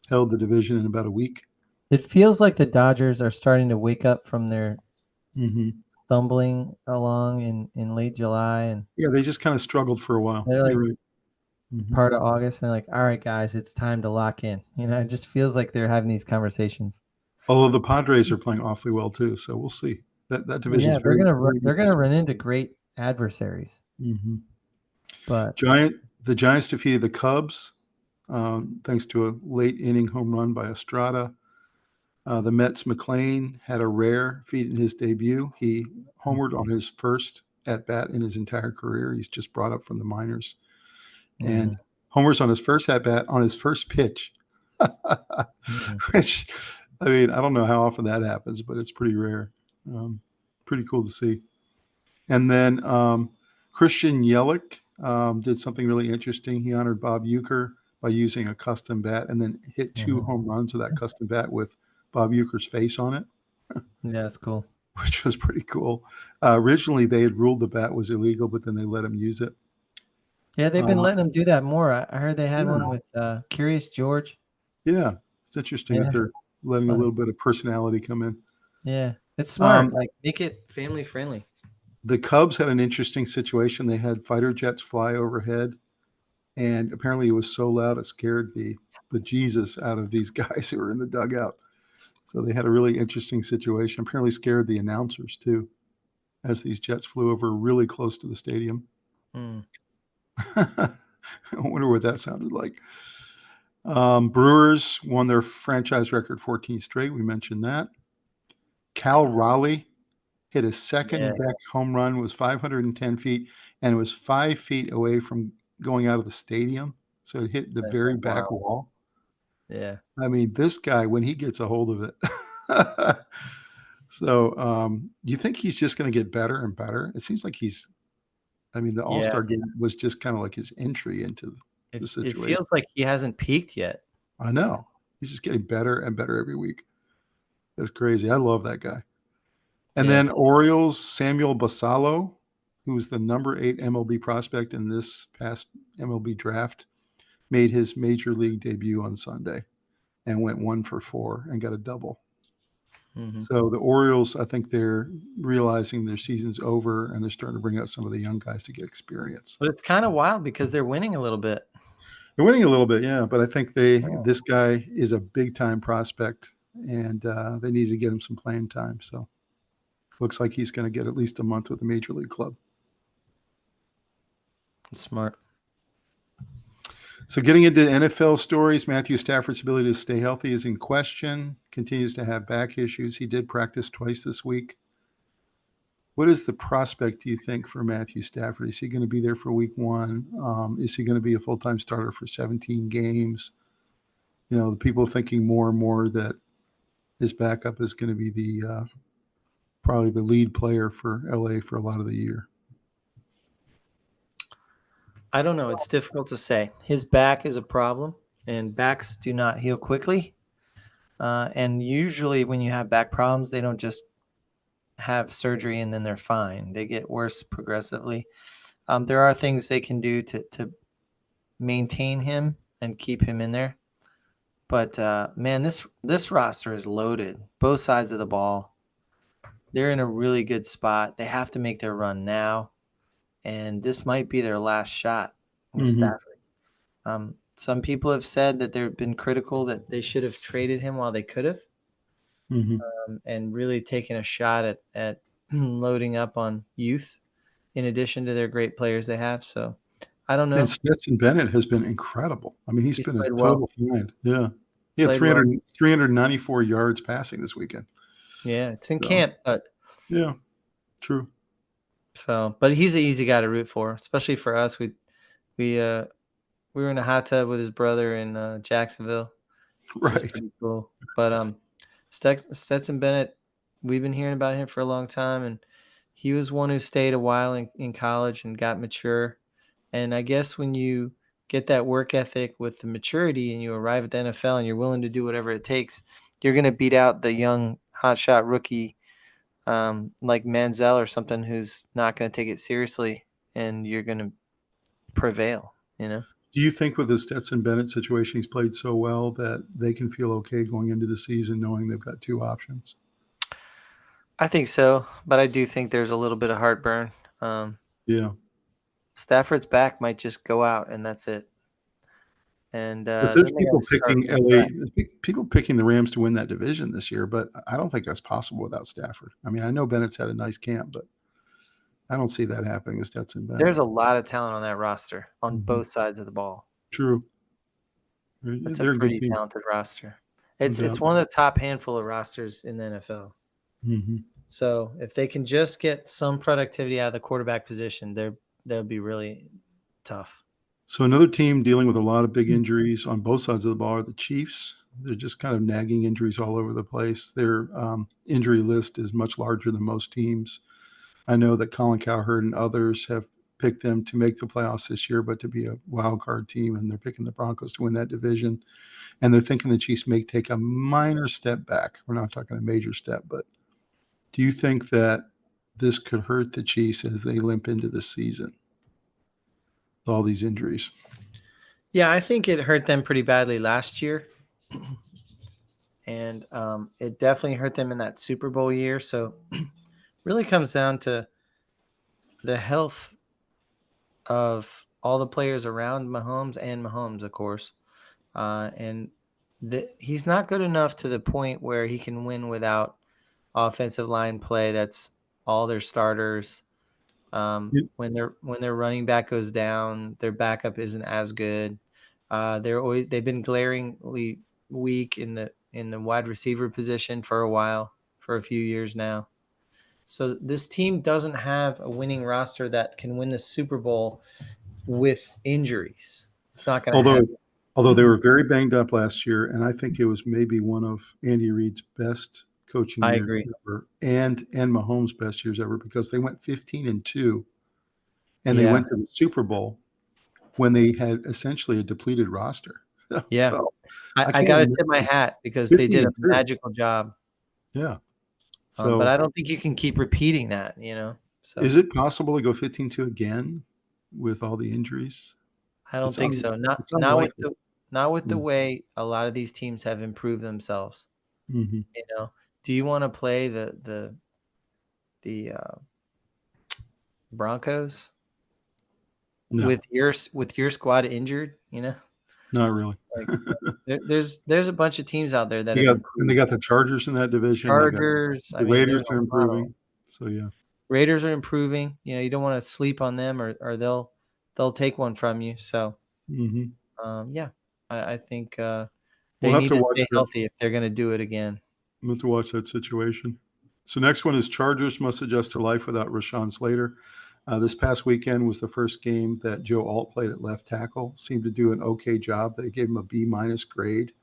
held the division in about a week. It feels like the Dodgers are starting to wake up from their stumbling along in late July. And yeah, they just kind of struggled for a while. They're like part of August, and like, all right, guys, it's time to lock in. It just feels like they're having these conversations. Although the Padres are playing awfully well too, so we'll see. That division. Yeah, they're gonna run into great adversaries. But the Giants defeated the Cubs thanks to a late inning home run by Estrada. The Mets' McLaren had a rare feat in his debut. He homered on his first at bat in his entire career. He's just brought up from the minors, and homers on his first at bat on his first pitch, which. I mean, I don't know how often that happens, but it's pretty rare. Pretty cool to see. And then Christian Yelich did something really interesting. He honored Bob Uecker by using a custom bat and then hit 2 home runs with that custom bat with Bob Uecker's face on it. Yeah, that's cool. Which was pretty cool. Originally, they had ruled the bat was illegal, but then they let him use it. Yeah, they've been letting him do that more. I heard they had one with Curious George. Yeah, it's interesting that they're letting a little bit of personality come in. Yeah, it's smart. Like, make it family friendly. The Cubs had an interesting situation. They had fighter jets fly overhead, and apparently it was so loud it scared the bejesus out of these guys who were in the dugout. So they had a really interesting situation. Apparently scared the announcers too, as these jets flew over really close to the stadium. I wonder what that sounded like. Brewers won their franchise record 14 straight. We mentioned that. Cal Raleigh hit a second deck home run, was 510 feet, and it was 5 feet away from going out of the stadium. So it hit the very back wall. Yeah. I mean, this guy, when he gets a hold of it. So you think he's just going to get better and better? It seems like the All-Star game was just kind of like his entry into the situation. It feels like he hasn't peaked yet. I know. He's just getting better and better every week. That's crazy. I love that guy. And then Orioles' Samuel Basallo, who was the number 8 MLB prospect in this past MLB draft, made his major league debut on Sunday and went 1 for 4 and got a double. So the Orioles, I think they're realizing their season's over and they're starting to bring out some of the young guys to get experience. But it's kind of wild because they're winning a little bit. They're winning a little bit, yeah. But I think this guy is a big-time prospect, and they needed to get him some playing time. So looks like he's going to get at least a month with the major league club. That's smart. So getting into NFL stories, Matthew Stafford's ability to stay healthy is in question. Continues to have back issues. He did practice twice this week. What is the prospect, do you think, for Matthew Stafford? Is he going to be there for week 1? Is he going to be a full-time starter for 17 games? The people thinking more and more that his backup is going to be the probably the lead player for LA for a lot of the year. I don't know. It's difficult to say. His back is a problem, and backs do not heal quickly. And usually when you have back problems, they don't just have surgery and then they're fine. They get worse progressively. There are things they can do to maintain him and keep him in there. But, man, this roster is loaded, both sides of the ball. They're in a really good spot. They have to make their run now, and this might be their last shot with Stafford. Some people have said that they've been critical that they should have traded him while they could have, and really taken a shot at loading up on youth in addition to their great players they have. So I don't know. And Stetson Bennett has been incredible. I mean, he's been a total find. Yeah. He had 394 yards passing this weekend. Yeah, it's in camp, but yeah, true. So, but he's an easy guy to root for, especially for us. We were in a hot tub with his brother in Jacksonville. Right. Pretty cool. But Stetson Bennett, we've been hearing about him for a long time, and he was one who stayed a while in college and got mature. And I guess when you get that work ethic with the maturity and you arrive at the NFL and you're willing to do whatever it takes, you're going to beat out the young hotshot rookie like Manziel or something who's not going to take it seriously, and you're going to prevail, you know? Do you think with the Stetson Bennett situation, he's played so well that they can feel okay going into the season knowing they've got two options? I think so, but I do think there's a little bit of heartburn. Yeah. Stafford's back might just go out, and that's it. And there's people picking the Rams to win that division this year, but I don't think that's possible without Stafford. I mean, I know Bennett's had a nice camp, but I don't see that happening with Stetson Bennett. There's a lot of talent on that roster on both sides of the ball. True. It's a pretty talented roster. It's one of the top handful of rosters in the NFL. So if they can just get some productivity out of the quarterback position, they'll be really tough. So another team dealing with a lot of big injuries on both sides of the ball are the Chiefs. They're just kind of nagging injuries all over the place. Their injury list is much larger than most teams. I know that Colin Cowherd and others have picked them to make the playoffs this year, but to be a wild card team, and they're picking the Broncos to win that division. And they're thinking the Chiefs may take a minor step back. We're not talking a major step, but do you think that this could hurt the Chiefs as they limp into the season? All these injuries. Yeah, I think it hurt them pretty badly last year. And it definitely hurt them in that Super Bowl year. So really comes down to the health of all the players around Mahomes and Mahomes, of course. And he's not good enough to the point where he can win without offensive line play. That's all their starters. When their running back goes down, their backup isn't as good. They've been glaringly weak in the wide receiver position for a few years now. So this team doesn't have a winning roster that can win the Super Bowl with injuries. It's not going to happen. Although they were very banged up last year, and I think it was maybe one of Andy Reid's best coaching years ever, and Mahomes' best years ever, because they went 15-2, and they went to the Super Bowl when they had essentially a depleted roster. Yeah, so, I got to tip my hat because they did a magical job. Yeah. So, but I don't think you can keep repeating that, you know. So is it possible to go 15-2 again with all the injuries? I don't think so. Not with the way a lot of these teams have improved themselves. You know, do you want to play the Broncos with your squad injured? You know, not really. Like, there's a bunch of teams out there that they got the Chargers in that division. Chargers, the Raiders are improving. So yeah, Raiders are improving. You know, you don't want to sleep on them, or they'll take one from you. So yeah, I think they need to stay healthy if they're going to do it again. We'll have to watch that situation. So next one is Chargers must adjust to life without Rashawn Slater. This past weekend was the first game that Joe Alt played at left tackle. Seemed to do an okay job. They gave him a B- grade.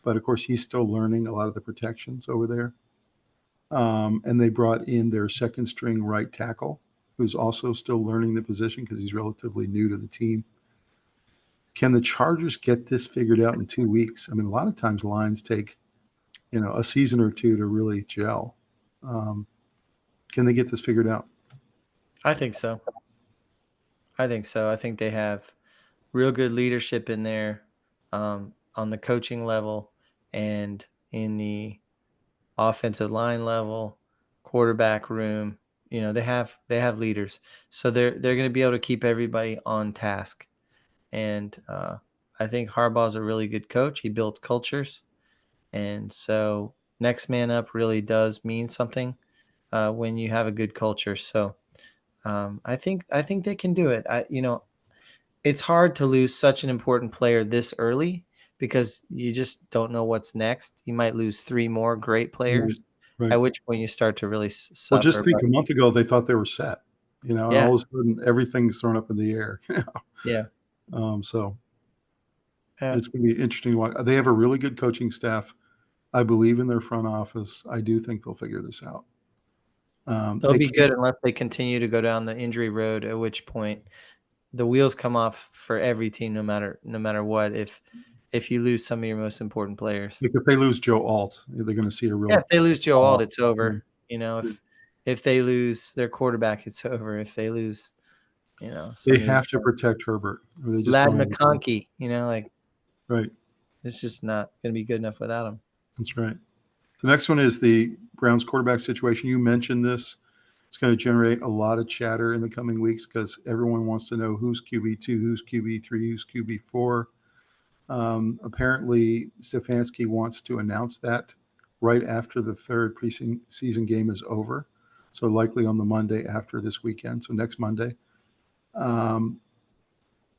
but of course he's still learning a lot of the protections over there. And they brought in their second string right tackle, who's also still learning the position because he's relatively new to the team. Can the Chargers get this figured out in 2 weeks? I mean, a lot of times lines take, a season or two to really gel. Can they get this figured out? I think so. I think they have real good leadership in there, on the coaching level and in the offensive line level, quarterback room. They have leaders, so they're going to be able to keep everybody on task. And I think Harbaugh's a really good coach. He builds cultures, and so next man up really does mean something when you have a good culture. So I think they can do it. It's hard to lose such an important player this early because you just don't know what's next. You might lose 3 more great players, Right. at which point you start to really suffer. Well, just think a month ago they thought they were set, and all of a sudden everything's thrown up in the air. Yeah. So it's going to be interesting to watch. They have a really good coaching staff. I believe in their front office. I do think they'll figure this out. They'll be good unless they continue to go down the injury road, at which point the wheels come off for every team, no matter what. If you lose some of your most important players, like if they lose Joe Alt, they're going to see a real. If they lose Joe Alt, it's over. If they lose their quarterback, it's over. If they lose, they have to protect Herbert. Or they just Lad McConkey, right. It's just not going to be good enough without him. That's right. The next one is the Browns quarterback situation. You mentioned this. It's going to generate a lot of chatter in the coming weeks because everyone wants to know who's QB2, who's QB3, who's QB4. Apparently, Stefanski wants to announce that right after the third preseason game is over. So likely on the Monday after this weekend, so next Monday.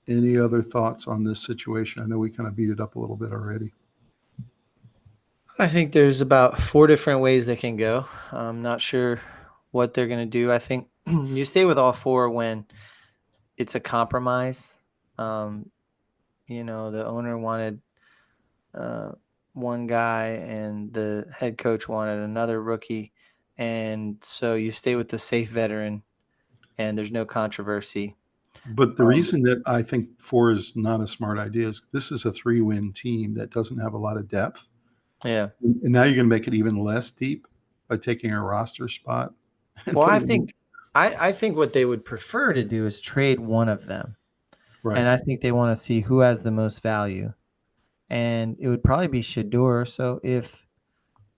Any other thoughts on this situation? I know we kind of beat it up a little bit already. I think there's about 4 different ways they can go. I'm not sure what they're going to do. I think you stay with all 4 when it's a compromise. The owner wanted one guy and the head coach wanted another rookie. And so you stay with the safe veteran and there's no controversy. But the reason that I think 4 is not a smart idea is this is a 3-win team that doesn't have a lot of depth. Yeah. And now you're going to make it even less deep by taking a roster spot. Well, I think what they would prefer to do is trade one of them. Right. And I think they want to see who has the most value. And it would probably be Shador. So if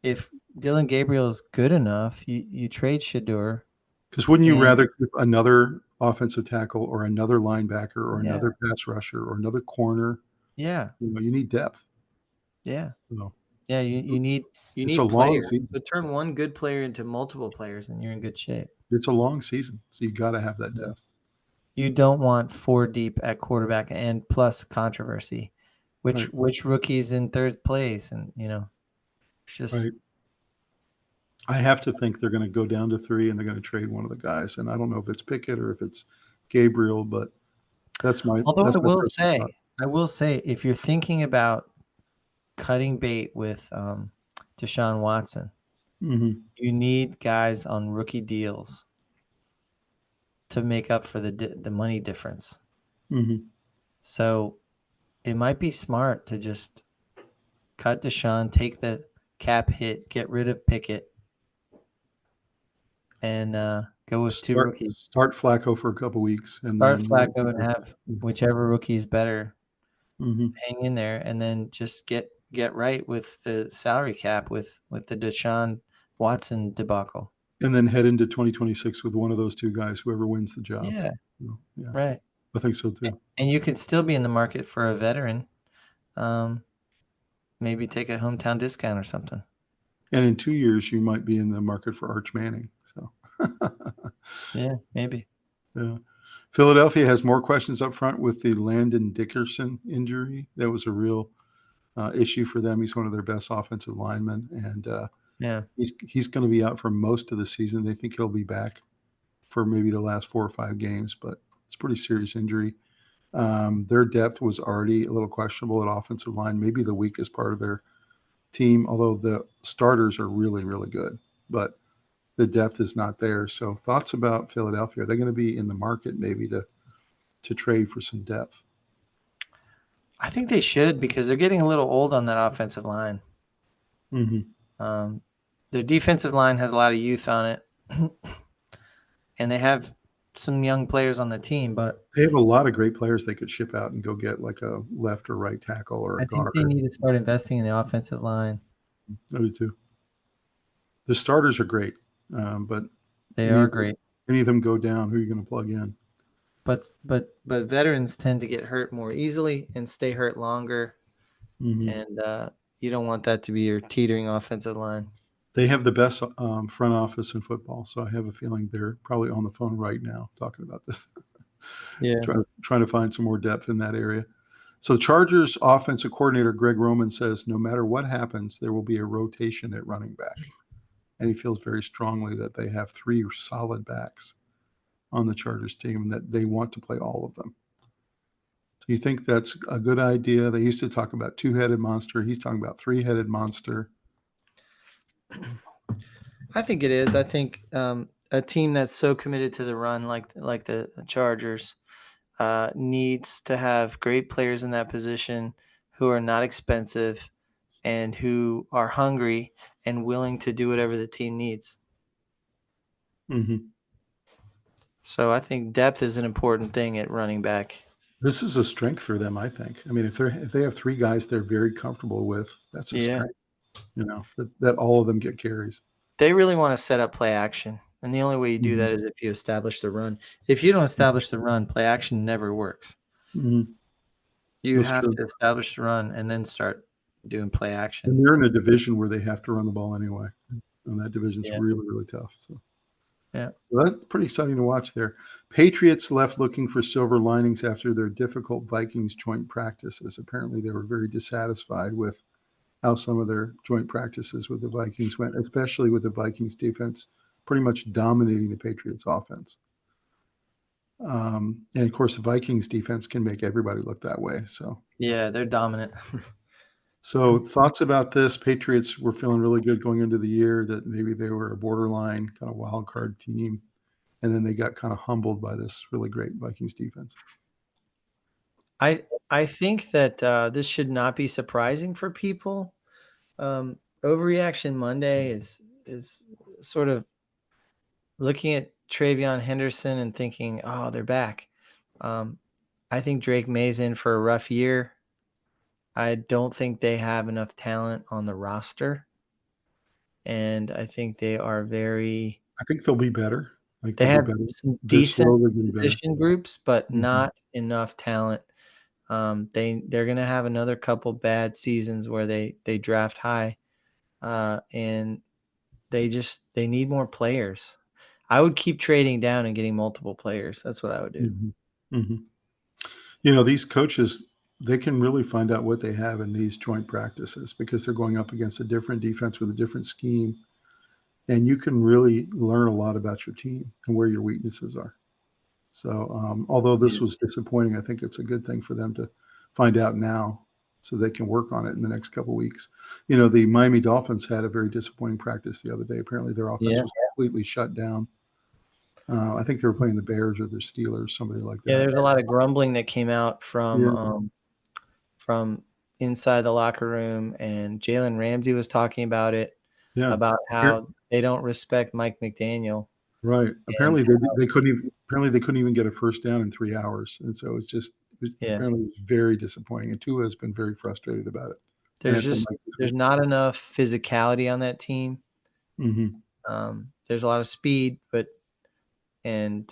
Dylan Gabriel is good enough, you trade Shador. Because wouldn't you rather keep another offensive tackle or another linebacker or another pass rusher or another corner? Yeah. You need depth. Yeah. So, yeah, you need players. So turn one good player into multiple players and you're in good shape. It's a long season, so you got to have that depth. You don't want 4 deep at quarterback and plus controversy. Which rookie is in third place? And, it's just. Right. I have to think they're going to go down to 3 and they're going to trade one of the guys. And I don't know if it's Pickett or if it's Gabriel, but that's my. Although I will say, if you're thinking about cutting bait with Deshaun Watson, you need guys on rookie deals to make up for the money difference. So it might be smart to just cut Deshaun, take the cap hit, get rid of Pickett, and go with 2 rookies. Start Flacco for a couple weeks. And start Flacco and have whichever rookie is better hang in there, and then just get right with the salary cap with the Deshaun Watson debacle. And then head into 2026 with one of those 2 guys, whoever wins the job. Yeah. Right. I think so too. And you could still be in the market for a veteran. Maybe take a hometown discount or something. And in 2 years, you might be in the market for Arch Manning. So, yeah, maybe. Yeah. Philadelphia has more questions up front with the Landon Dickerson injury. That was a real issue for them. He's one of their best offensive linemen, and he's going to be out for most of the season. They think he'll be back for maybe the last 4 or 5 games, but it's a pretty serious injury. Their depth was already a little questionable at offensive line, maybe the weakest part of their team, although the starters are really, really good, but the depth is not there. So thoughts about Philadelphia? Are they going to be in the market maybe to trade for some depth? I think they should, because they're getting a little old on that offensive line. Mm-hmm. Their defensive line has a lot of youth on it, and they have some young players on the team, but They have a lot of great players they could ship out and go get, like a left or right tackle or a I think guard. they need to start investing in the offensive line. I do too. The starters are great, but They are great. Any of them go down, who are you going to plug in? But veterans tend to get hurt more easily and stay hurt longer, and you don't want that to be your teetering offensive line. They have the best front office in football, so I have a feeling they're probably on the phone right now talking about this. Yeah, trying to find some more depth in that area. So the Chargers offensive coordinator Greg Roman says no matter what happens, there will be a rotation at running back. And he feels very strongly that they have 3 solid backs on the Chargers team and that they want to play all of them. Do you think that's a good idea? They used to talk about 2-headed monster. He's talking about 3-headed monster. I think it is. I think a team that's so committed to the run, like the Chargers, needs to have great players in that position who are not expensive and who are hungry and willing to do whatever the team needs. Mm-hmm. So I think depth is an important thing at running back. This is a strength for them, I think. I mean, if they have 3 guys they're very comfortable with, that's a strength. That all of them get carries. They really want to set up play action, and the only way you do that is if you establish the run. If you don't establish the run, play action never works. Mm-hmm. You have to establish the run and then start doing play action. And they're in a division where they have to run the ball anyway, and that division's really, really tough. So that's pretty exciting to watch there. Patriots left looking for silver linings after their difficult Vikings joint practices. Apparently, they were very dissatisfied with how some of their joint practices with the Vikings went, especially with the Vikings defense pretty much dominating the Patriots offense. And of course, the Vikings defense can make everybody look that way. So yeah, they're dominant. So thoughts about this? Patriots were feeling really good going into the year that maybe they were a borderline kind of wild card team, and then they got kind of humbled by this really great Vikings defense. I think that this should not be surprising for people. Overreaction Monday is sort of looking at Trevian Henderson and thinking, oh, they're back. I think Drake May's in for a rough year. I don't think they have enough talent on the roster, and I think they are very. I think they'll be better. They have some decent position groups, but not enough talent. They're going to have another couple bad seasons where they draft high, and they need more players. I would keep trading down and getting multiple players. That's what I would do. These coaches, they can really find out what they have in these joint practices because they're going up against a different defense with a different scheme. And you can really learn a lot about your team and where your weaknesses are. So although this was disappointing, I think it's a good thing for them to find out now so they can work on it in the next couple of weeks. The Miami Dolphins had a very disappointing practice the other day. Apparently their offense was completely shut down. I think they were playing the Bears or the Steelers, somebody like that. Yeah, there's a lot of grumbling that came out from inside the locker room, and Jalen Ramsey was talking about it, about how they don't respect Mike McDaniel. Right. Apparently they couldn't even get a first down in 3 hours, and so apparently it was very disappointing. And Tua has been very frustrated about it. There's not enough physicality on that team. There's a lot of speed, and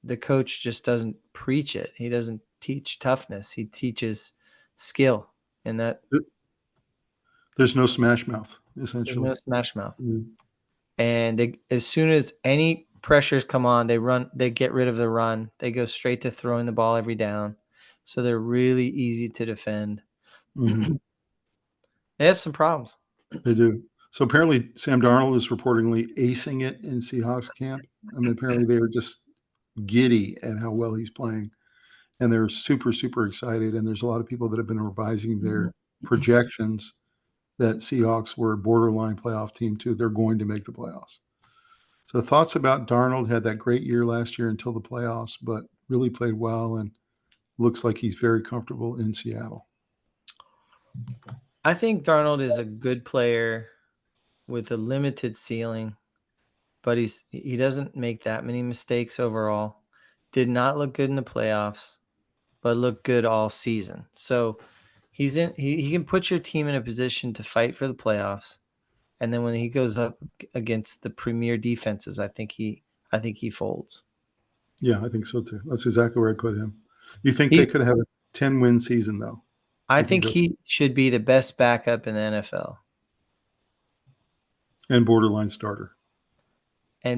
the coach just doesn't preach it. He doesn't teach toughness. He teaches skill, and that there's no smash mouth. Essentially, there's no smash mouth. And as soon as any pressures come on, they get rid of the run. They go straight to throwing the ball every down. So they're really easy to defend. They have some problems. They do. So apparently Sam Darnold is reportedly acing it in Seahawks camp. I mean, apparently they are just giddy at how well he's playing. And they're super, super excited. And there's a lot of people that have been revising their projections that Seahawks were a borderline playoff team too. They're going to make the playoffs. So thoughts about Darnold. Had that great year last year until the playoffs, but really played well and looks like he's very comfortable in Seattle. I think Darnold is a good player with a limited ceiling, but he doesn't make that many mistakes overall. Did not look good in the playoffs, but looked good all season. So he can put your team in a position to fight for the playoffs. And then when he goes up against the premier defenses, I think he folds. Yeah, I think so too. That's exactly where I put him. You think they could have a 10-win season though? I think he should be the best backup in the NFL. And borderline starter. Yeah.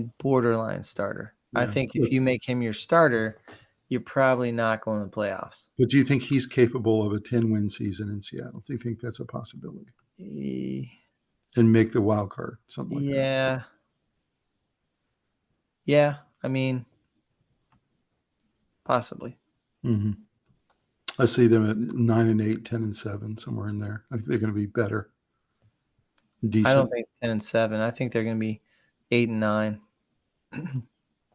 I think if you make him your starter, you're probably not going to the playoffs. But do you think he's capable of a 10-win season in Seattle? Do you think that's a possibility? And make the wild card, something like that. Yeah. I mean, possibly. Mm-hmm. I see them at 9-8, 10-7, somewhere in there. I think they're going to be better. Decent. I don't think 10-7. I think they're going to be 8-9.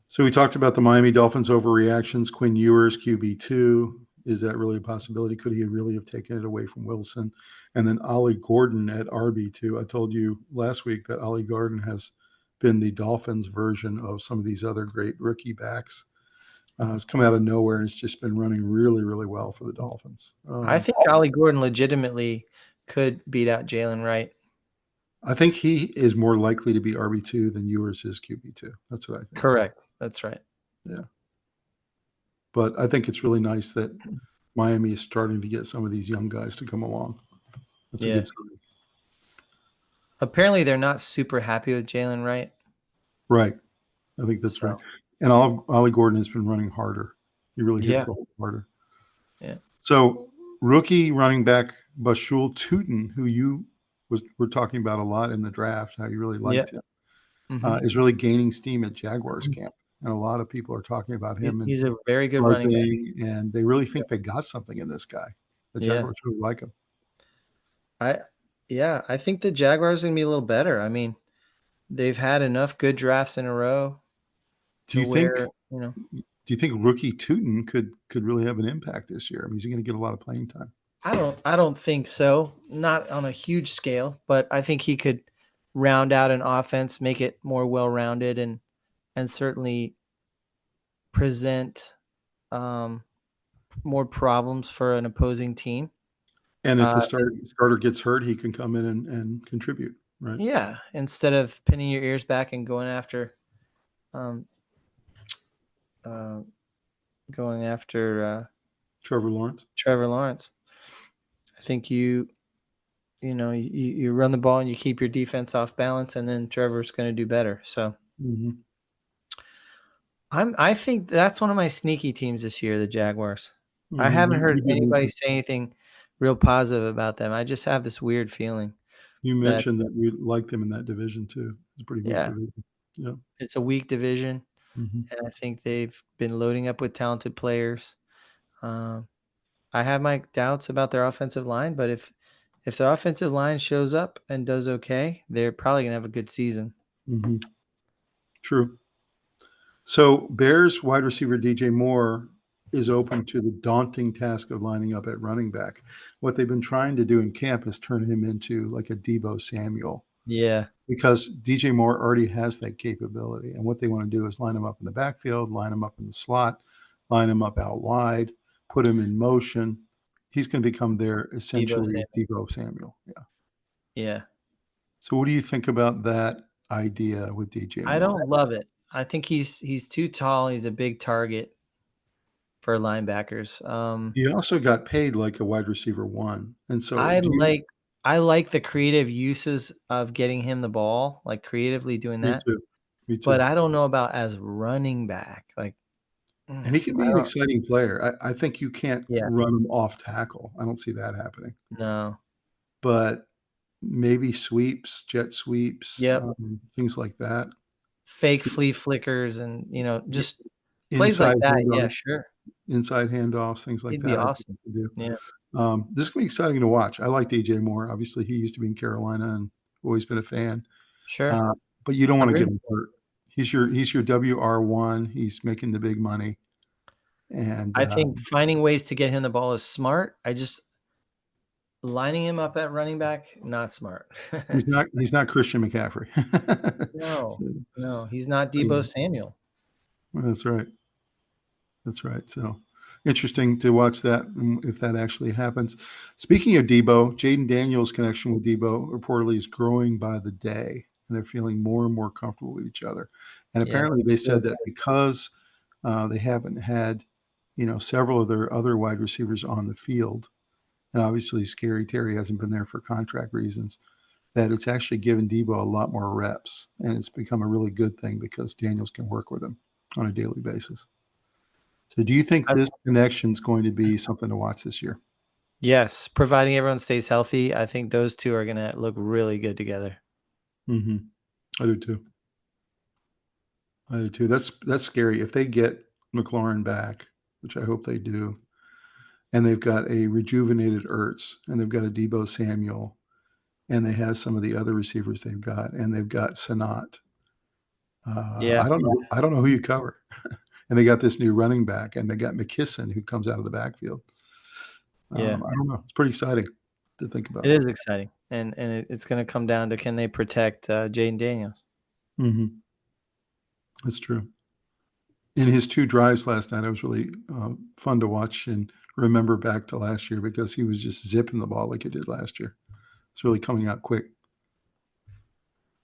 So we talked about the Miami Dolphins overreactions. Quinn Ewers, QB2. Is that really a possibility? Could he really have taken it away from Wilson? And then Ollie Gordon at RB2. I told you last week that Ollie Gordon has been the Dolphins version of some of these other great rookie backs. It's come out of nowhere, and it's just been running really, really well for the Dolphins. I think Ollie Gordon legitimately could beat out Jalen Wright. I think he is more likely to be RB2 than Ewers is QB2. That's what I think. Correct. That's right. Yeah. But I think it's really nice that Miami is starting to get some of these young guys to come along. That's a good sign. Apparently, they're not super happy with Jalen Wright. Right. I think that's right. And Ollie Gordon has been running harder. He really hits the hole harder. Yeah. So rookie running back Bashul Tootin, who you were talking about a lot in the draft, how you really liked him, is really gaining steam at Jaguars camp. And a lot of people are talking about him. He's a very good running back. And they really think they got something in this guy. The Jaguars really like him. I think the Jaguars are going to be a little better. I mean, they've had enough good drafts in a row. Do you think rookie Tootin could really have an impact this year? I mean, is he going to get a lot of playing time? I don't think so. Not on a huge scale, but I think he could round out an offense, make it more well-rounded, and certainly present more problems for an opposing team. And if the starter gets hurt, he can come in and contribute, right? Yeah, instead of pinning your ears back and going after Trevor Lawrence. I think you run the ball and you keep your defense off balance, and then Trevor's going to do better. So I think that's one of my sneaky teams this year, the Jaguars. I haven't heard anybody say anything real positive about them. I just have this weird feeling. You mentioned that you liked them in that division too. It's a pretty weak division. Yeah. It's a weak division, and I think they've been loading up with talented players. I have my doubts about their offensive line, but if the offensive line shows up and does okay, they're probably going to have a good season. True. So Bears wide receiver DJ Moore is open to the daunting task of lining up at running back. What they've been trying to do in camp is turn him into like a Deebo Samuel. Yeah. Because DJ Moore already has that capability. And what they want to do is line him up in the backfield, line him up in the slot, line him up out wide, put him in motion. He's going to become their essentially Deebo Samuel. Yeah. Yeah. So what do you think about that idea with DJ Moore? I don't love it. I think he's too tall. He's a big target for linebackers. He also got paid like a wide receiver one. And so I like the creative uses of getting him the ball, like creatively doing that. Me too. But I don't know about as running back. And he can be an exciting player. I think you can't run him off tackle. I don't see that happening. No. But maybe sweeps, jet sweeps, things like that. Fake flea flickers and, just plays like that. Yeah, sure. Inside handoffs, things like He'd that. be awesome. Do. Yeah. This is going to be exciting to watch. I like DJ Moore. Obviously, he used to be in Carolina and always been a fan. Sure. But you don't want to get him hurt. He's your WR1. He's making the big money. And I think finding ways to get him the ball is smart. Lining him up at running back, not smart. he's not Christian McCaffrey. No, he's not Deebo Samuel. That's right. That's right. So interesting to watch that if that actually happens. Speaking of Deebo, Jaden Daniels' connection with Deebo reportedly is growing by the day, and they're feeling more and more comfortable with each other. And apparently, they said that because they haven't had, several of their other wide receivers on the field, and obviously Scary Terry hasn't been there for contract reasons, that it's actually given Deebo a lot more reps, and it's become a really good thing because Daniels can work with him on a daily basis. So do you think this connection is going to be something to watch this year? Yes, providing everyone stays healthy. I think those two are going to look really good together. Mm-hmm. I do too. That's scary. If they get McLaren back, which I hope they do, and they've got a rejuvenated Ertz, and they've got a Deebo Samuel, and they have some of the other receivers they've got, and they've got Sanat. I don't know who you cover. And they got this new running back, and they got McKisson who comes out of the backfield. I don't know. It's pretty exciting to think about. It is exciting, and it's going to come down to can they protect Jaden Daniels? Mm-hmm. That's true. In his 2 drives last night, it was really fun to watch and remember back to last year because he was just zipping the ball like he did last year. It's really coming out quick.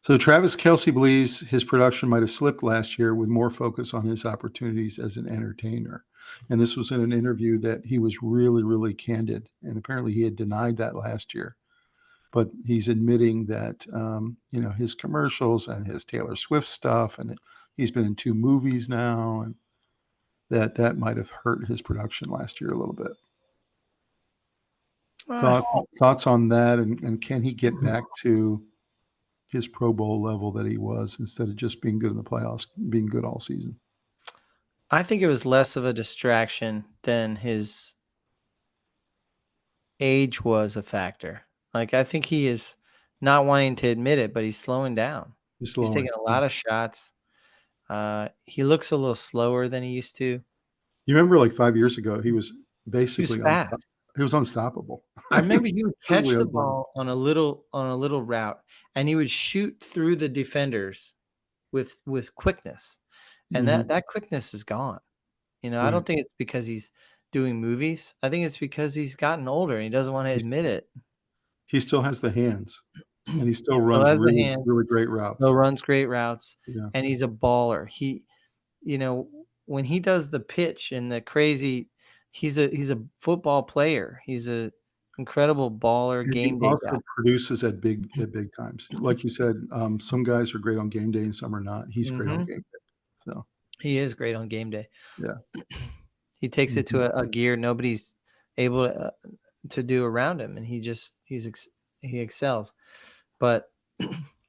So Travis Kelce believes his production might have slipped last year with more focus on his opportunities as an entertainer. And this was in an interview that he was really, really candid. And apparently he had denied that last year. But he's admitting that, his commercials and his Taylor Swift stuff, and he's been in 2 movies now, and that might have hurt his production last year a little bit. Thoughts on that, and can he get back to his Pro Bowl level that he was instead of just being good in the playoffs, being good all season? I think it was less of a distraction than his age was a factor. Like, I think he is not wanting to admit it, but he's slowing down. He's taking a lot of shots. He looks a little slower than he used to. You remember like 5 years ago, he was basically fast. He was unstoppable. I remember he would catch the ball on a little route, and he would shoot through the defenders with quickness, and that quickness is gone. I don't think it's because he's doing movies. I think it's because he's gotten older and he doesn't want to admit it. He still has the hands, and he still runs really great routes. Still runs great routes, and he's a baller. He, when he does the pitch and the crazy, he's a football player. He's a incredible baller. And game he day also guy. produces at big times. Like you said, some guys are great on game day and some are not. He's great on game day. So he is great on game day. Yeah, he takes it to a gear nobody's able to do around him, and he excels. But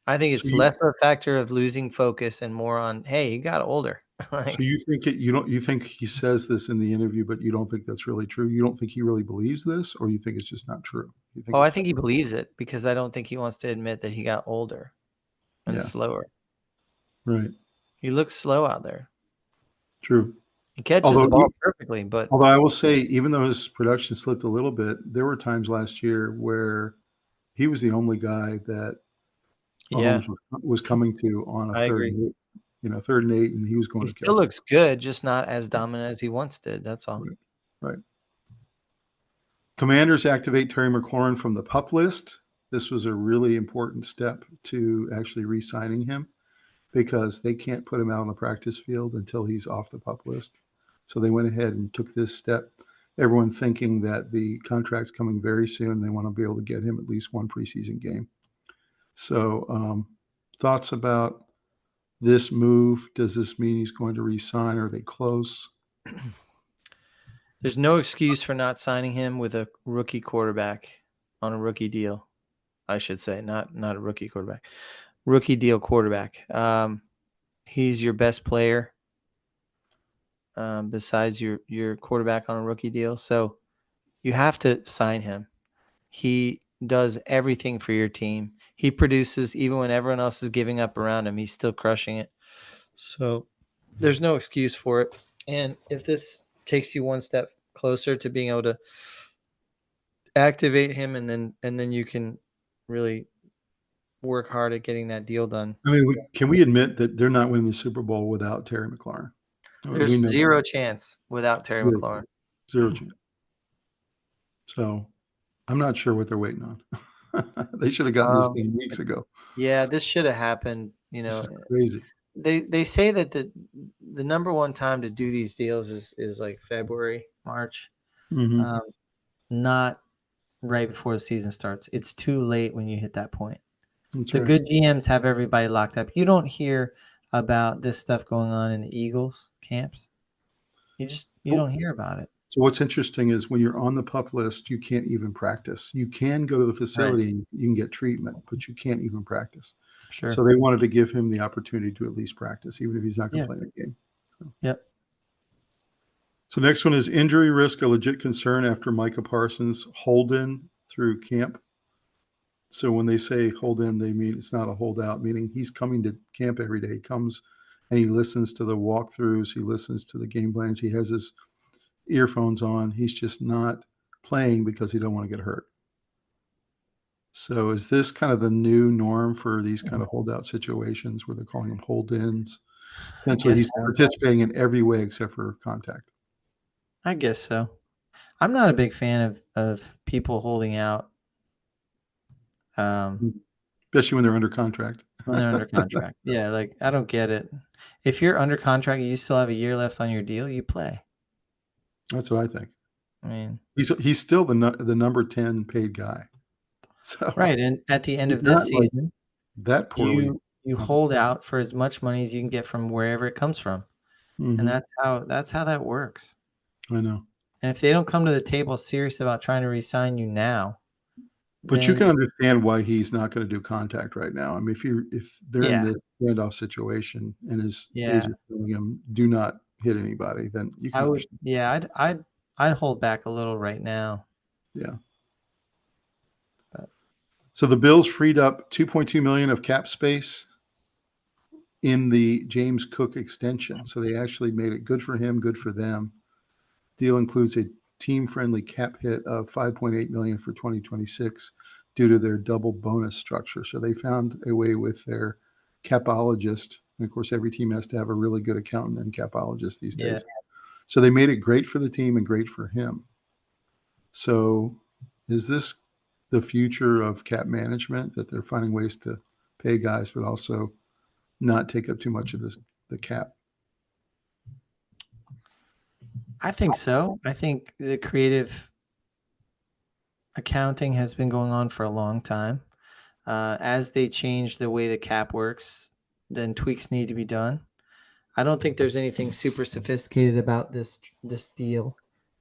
I think it's less of a factor of losing focus and more on, hey, he got older. So you think he says this in the interview, but you don't think that's really true? You don't think he really believes this, or you think it's just not true? I think he believes it because I don't think he wants to admit that he got older and slower. Right. He looks slow out there. True. He catches the ball perfectly, but although I will say, even though his production slipped a little bit, there were times last year where he was the only guy that Mahomes was coming to on a third and 8, and he was going. He still looks good, just not as dominant as he once did. That's all. Right. Commanders activate Terry McLaurin from the PUP list. This was a really important step to actually re-signing him because they can't put him out on the practice field until he's off the PUP list. So they went ahead and took this step, everyone thinking that the contract's coming very soon. They want to be able to get him at least one preseason game. So thoughts about this move? Does this mean he's going to re-sign? Are they close? There's no excuse for not signing him with a rookie quarterback on a rookie deal. I should say, not a rookie quarterback. Rookie deal quarterback. He's your best player. Besides your quarterback on a rookie deal. So You have to sign him. He does everything for your team. He produces even when everyone else is giving up around him. He's still crushing it. So there's no excuse for it. And if this takes you one step closer to being able to activate him, and then you can really work hard at getting that deal done. I mean, can we admit that they're not winning the Super Bowl without Terry McLaurin? There's We know zero chance without Terry McLaurin. zero chance. So I'm not sure what they're waiting on. They should have gotten this thing weeks ago. Yeah, this should have happened. This is crazy. They say that the number one time to do these deals is like February, March, not right before the season starts. It's too late when you hit that point. That's the right. good GMs have everybody locked up. You don't hear about this stuff going on in the Eagles camps. You don't hear about it. So what's interesting is when you're on the PUP list, you can't even practice. You can go to the facility and you can get treatment, but you can't even practice. Sure. So they wanted to give him the opportunity to at least practice, even if he's not going to play the game. So. Yep. So next one is injury risk, a legit concern after Micah Parsons hold in through camp. So when they say hold in, they mean it's not a holdout, meaning he's coming to camp every day. He comes and he listens to the walkthroughs. He listens to the game plans. He has his earphones on. He's just not playing because he don't want to get hurt. So is this kind of the new norm for these kind of holdout situations where they're calling them hold-ins? Essentially, he's participating in every way except for contact. I guess so. I'm not a big fan of people holding out. Especially when they're under contract. When they're under contract. Yeah, like I don't get it. If you're under contract, you still have a year left on your deal, you play. That's what I think. I mean, he's still the number 10 paid guy. So right, and at the end of this season, that poorly you hold out for as much money as you can get from wherever it comes from, and that's how that works. I know. And if they don't come to the table serious about trying to re-sign you now, but you can understand why he's not going to do contact right now. I mean, if they're in the handoff situation and his agent is telling him do not hit anybody, then you can. I'd hold back a little right now. Yeah. So the Bills freed up $2.2 million of cap space in the James Cook extension. So they actually made it good for him, good for them. Deal includes a team-friendly cap hit of $5.8 million for 2026 due to their double bonus structure. So they found a way with their capologist, and of course, every team has to have a really good accountant and capologist these days. So they made it great for the team and great for him. So is this the future of cap management, that they're finding ways to pay guys, but also not take up too much of the cap? I think so. I think the creative accounting has been going on for a long time. As they change the way the cap works, then tweaks need to be done. I don't think there's anything super sophisticated about this deal,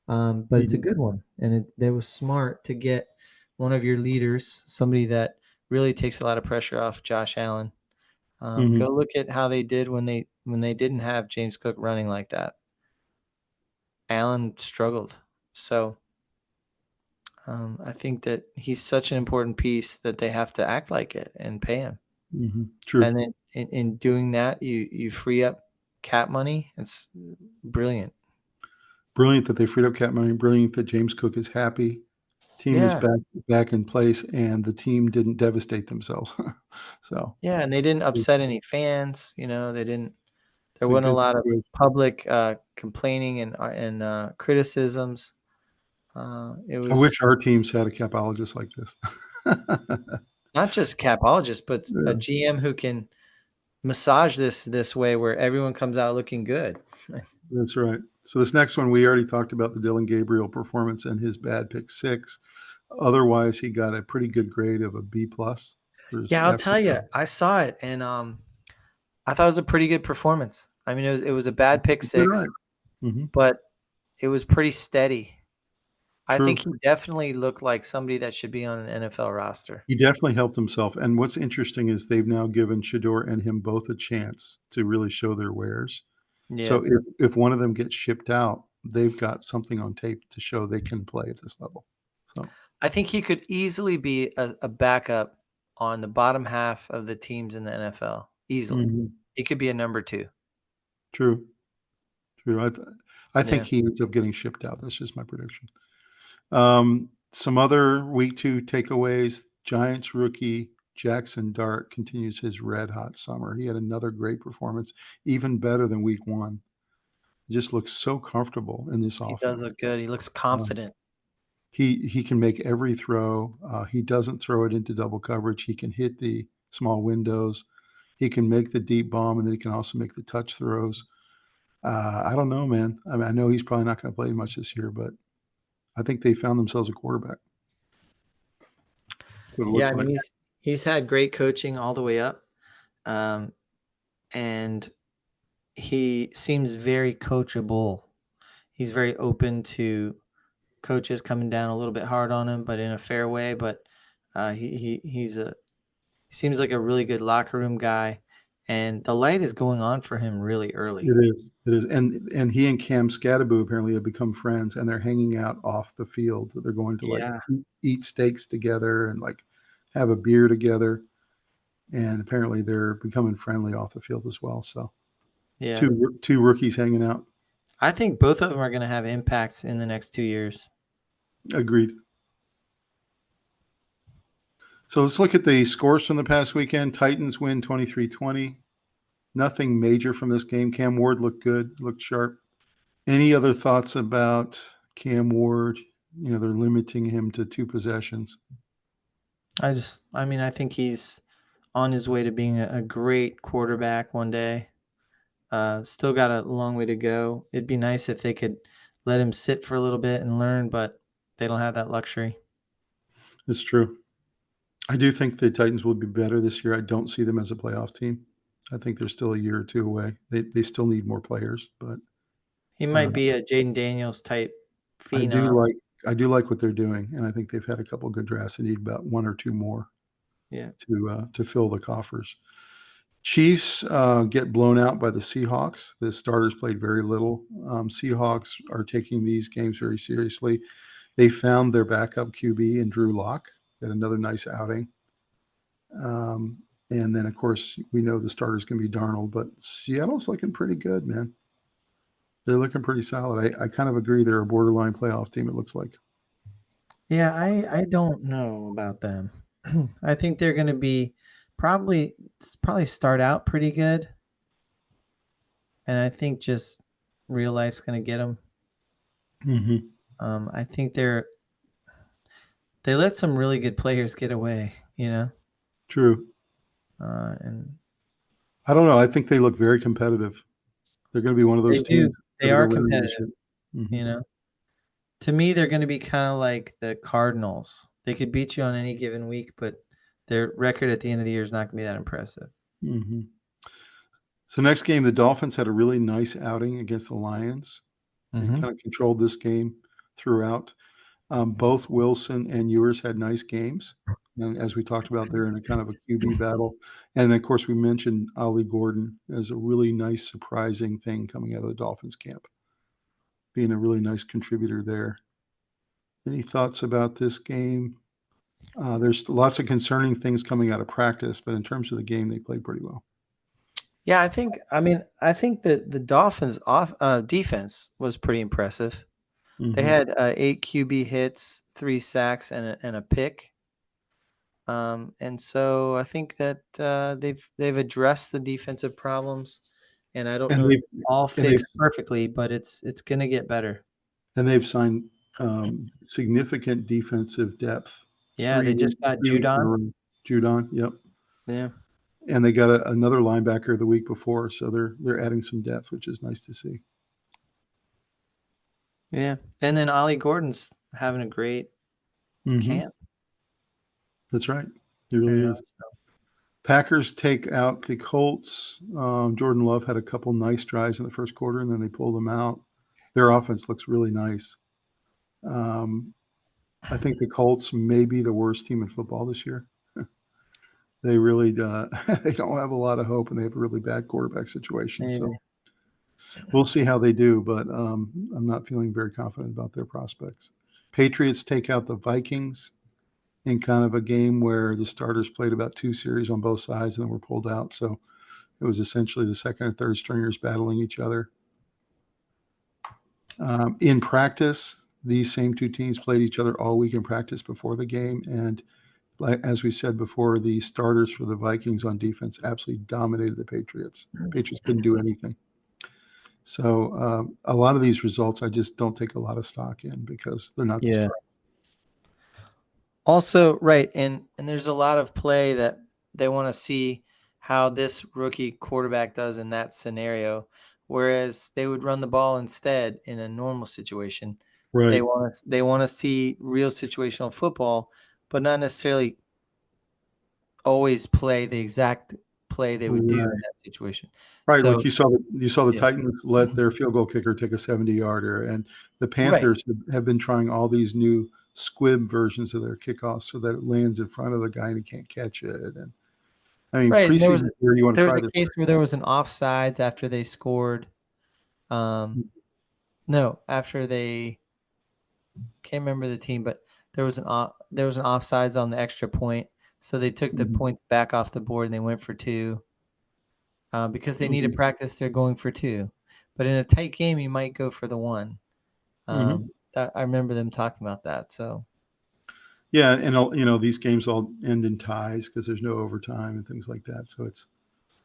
but it's a good one, and it was smart to get one of your leaders, somebody that really takes a lot of pressure off Josh Allen. Go look at how they did when they didn't have James Cook running like that. Allen struggled. So I think that he's such an important piece that they have to act like it and pay him. True. And then in doing that, you free up cap money. It's brilliant. Brilliant that they freed up cap money. Brilliant that James Cook is happy. Team is back in place, and the team didn't devastate themselves. So and they didn't upset any fans. They didn't. There wasn't a lot of public complaining and criticisms. I wish our teams had a capologist like this. Not just capologist, but a GM who can massage this way where everyone comes out looking good. That's right. So this next one, we already talked about the Dylan Gabriel performance and his bad pick 6. Otherwise, he got a pretty good grade of a B+. Yeah, I'll tell you, I saw it, and I thought it was a pretty good performance. I mean, it was a bad pick 6, but it was pretty steady. I think he definitely looked like somebody that should be on an NFL roster. He definitely helped himself. And what's interesting is they've now given Shedeur and him both a chance to really show their wares. Yeah. So if one of them gets shipped out, they've got something on tape to show they can play at this level. So I think he could easily be a backup on the bottom half of the teams in the NFL. Easily. He could be a number 2. True. I think Yeah. he ends up getting shipped out. That's just my prediction. Some other week 2 takeaways. Giants rookie Jackson Dart continues his red hot summer. He had another great performance, even better than week 1. He just looks so comfortable in this He offense. does look good. He looks confident. He can make every throw. He doesn't throw it into double coverage. He can hit the small windows. He can make the deep bomb, and then he can also make the touch throws. I don't know, man. I mean, I know he's probably not going to play much this year, but I think they found themselves a quarterback. Yeah, I mean, he's had great coaching all the way up, and he seems very coachable. He's very open to coaches coming down a little bit hard on him, but in a fair way. But he seems like a really good locker room guy, and the light is going on for him really early. It is, and he and Cam Scattaboo apparently have become friends, and they're hanging out off the field. They're going to eat steaks together and like have a beer together, and apparently they're becoming friendly off the field as well. So, yeah, two rookies hanging out. I think both of them are going to have impacts in the next 2 years. Agreed. So let's look at the scores from the past weekend. Titans win 23-20. Nothing major from this game. Cam Ward looked good, looked sharp. Any other thoughts about Cam Ward? You know, they're limiting him to 2 possessions. I think he's on his way to being a great quarterback one day. Still got a long way to go. It'd be nice if they could let him sit for a little bit and learn, but they don't have that luxury. It's true. I do think the Titans will be better this year. I don't see them as a playoff team. I think they're still a year or 2 away. They still need more players, but he might be a Jaden Daniels type phenom. I do like what they're doing, and I think they've had a couple of good drafts. They need about 1 or 2 more. Yeah. To fill the coffers. Chiefs get blown out by the Seahawks. The starters played very little. Seahawks are taking these games very seriously. They found their backup QB in Drew Lock. Had another nice outing. And then, of course, we know the starters can be Darnold, but Seattle's looking pretty good, man. They're looking pretty solid. I kind of agree they're a borderline playoff team, it looks like. Yeah, I don't know about them. I think they're going to be probably start out pretty good, and I think just real life's going to get them. I think they let some really good players get away, you know. True. And I don't know. I think they look very competitive. They're going to be one of those teams. They are competitive, you know. To me, they're going to be kind of like the Cardinals. They could beat you on any given week, but their record at the end of the year is not going to be that impressive. So next game, the Dolphins had a really nice outing against the Lions and kind of controlled this game throughout. Both Wilson and Ewers had nice games. And as we talked about, they're in a kind of a QB battle. And, of course, we mentioned Ollie Gordon as a really nice, surprising thing coming out of the Dolphins camp, being a really nice contributor there. Any thoughts about this game? There's lots of concerning things coming out of practice, but in terms of the game, they played pretty well. Yeah, I think that the Dolphins defense was pretty impressive. They had 8 QB hits, 3 sacks, and a pick. And so I think that they've addressed the defensive problems, and I don't know if it's all fixed perfectly, but it's going to get better. And they've signed significant defensive depth. Yeah, they just got Judon. Judon, yep. Yeah. And they got another linebacker the week before, so they're adding some depth, which is nice to see. Yeah, and then Ollie Gordon's having a great camp. That's right. He really is. Packers take out the Colts. Jordan Love had a couple nice drives in the first quarter, and then they pulled them out. Their offense looks really nice. I think the Colts may be the worst team in football this year. They really they don't have a lot of hope, and they have a really bad quarterback situation. Maybe. So we'll see how they do, but I'm not feeling very confident about their prospects. Patriots take out the Vikings in kind of a game where the starters played about 2 series on both sides and then were pulled out. So it was essentially the second and third stringers battling each other. In practice, these same 2 teams played each other all week in practice before the game. And as we said before, the starters for the Vikings on defense absolutely dominated the Patriots. Patriots couldn't do anything. So a lot of these results, I just don't take a lot of stock in because they're not the start. Also, right, and there's a lot of play that they want to see how this rookie quarterback does in that scenario, whereas they would run the ball instead in a normal situation. Right. They want to see real situational football, but not necessarily always play the exact play they would do in that situation. Right, So, like you saw the Titans let their field goal kicker take a 70-yarder, and the Panthers have been trying all these new squib versions of their kickoffs so that it lands in front of the guy and he can't catch it. And I mean, preseason here, you want to try this. There was a case where there was an offsides after they scored. No, after they can't remember the team, but there was an offsides on the extra point, so they took the points back off the board and they went for 2. Because they need to practice, they're going for 2. But in a tight game, you might go for the 1. I remember them talking about that. So, yeah, and these games all end in ties because there's no overtime and things like that. So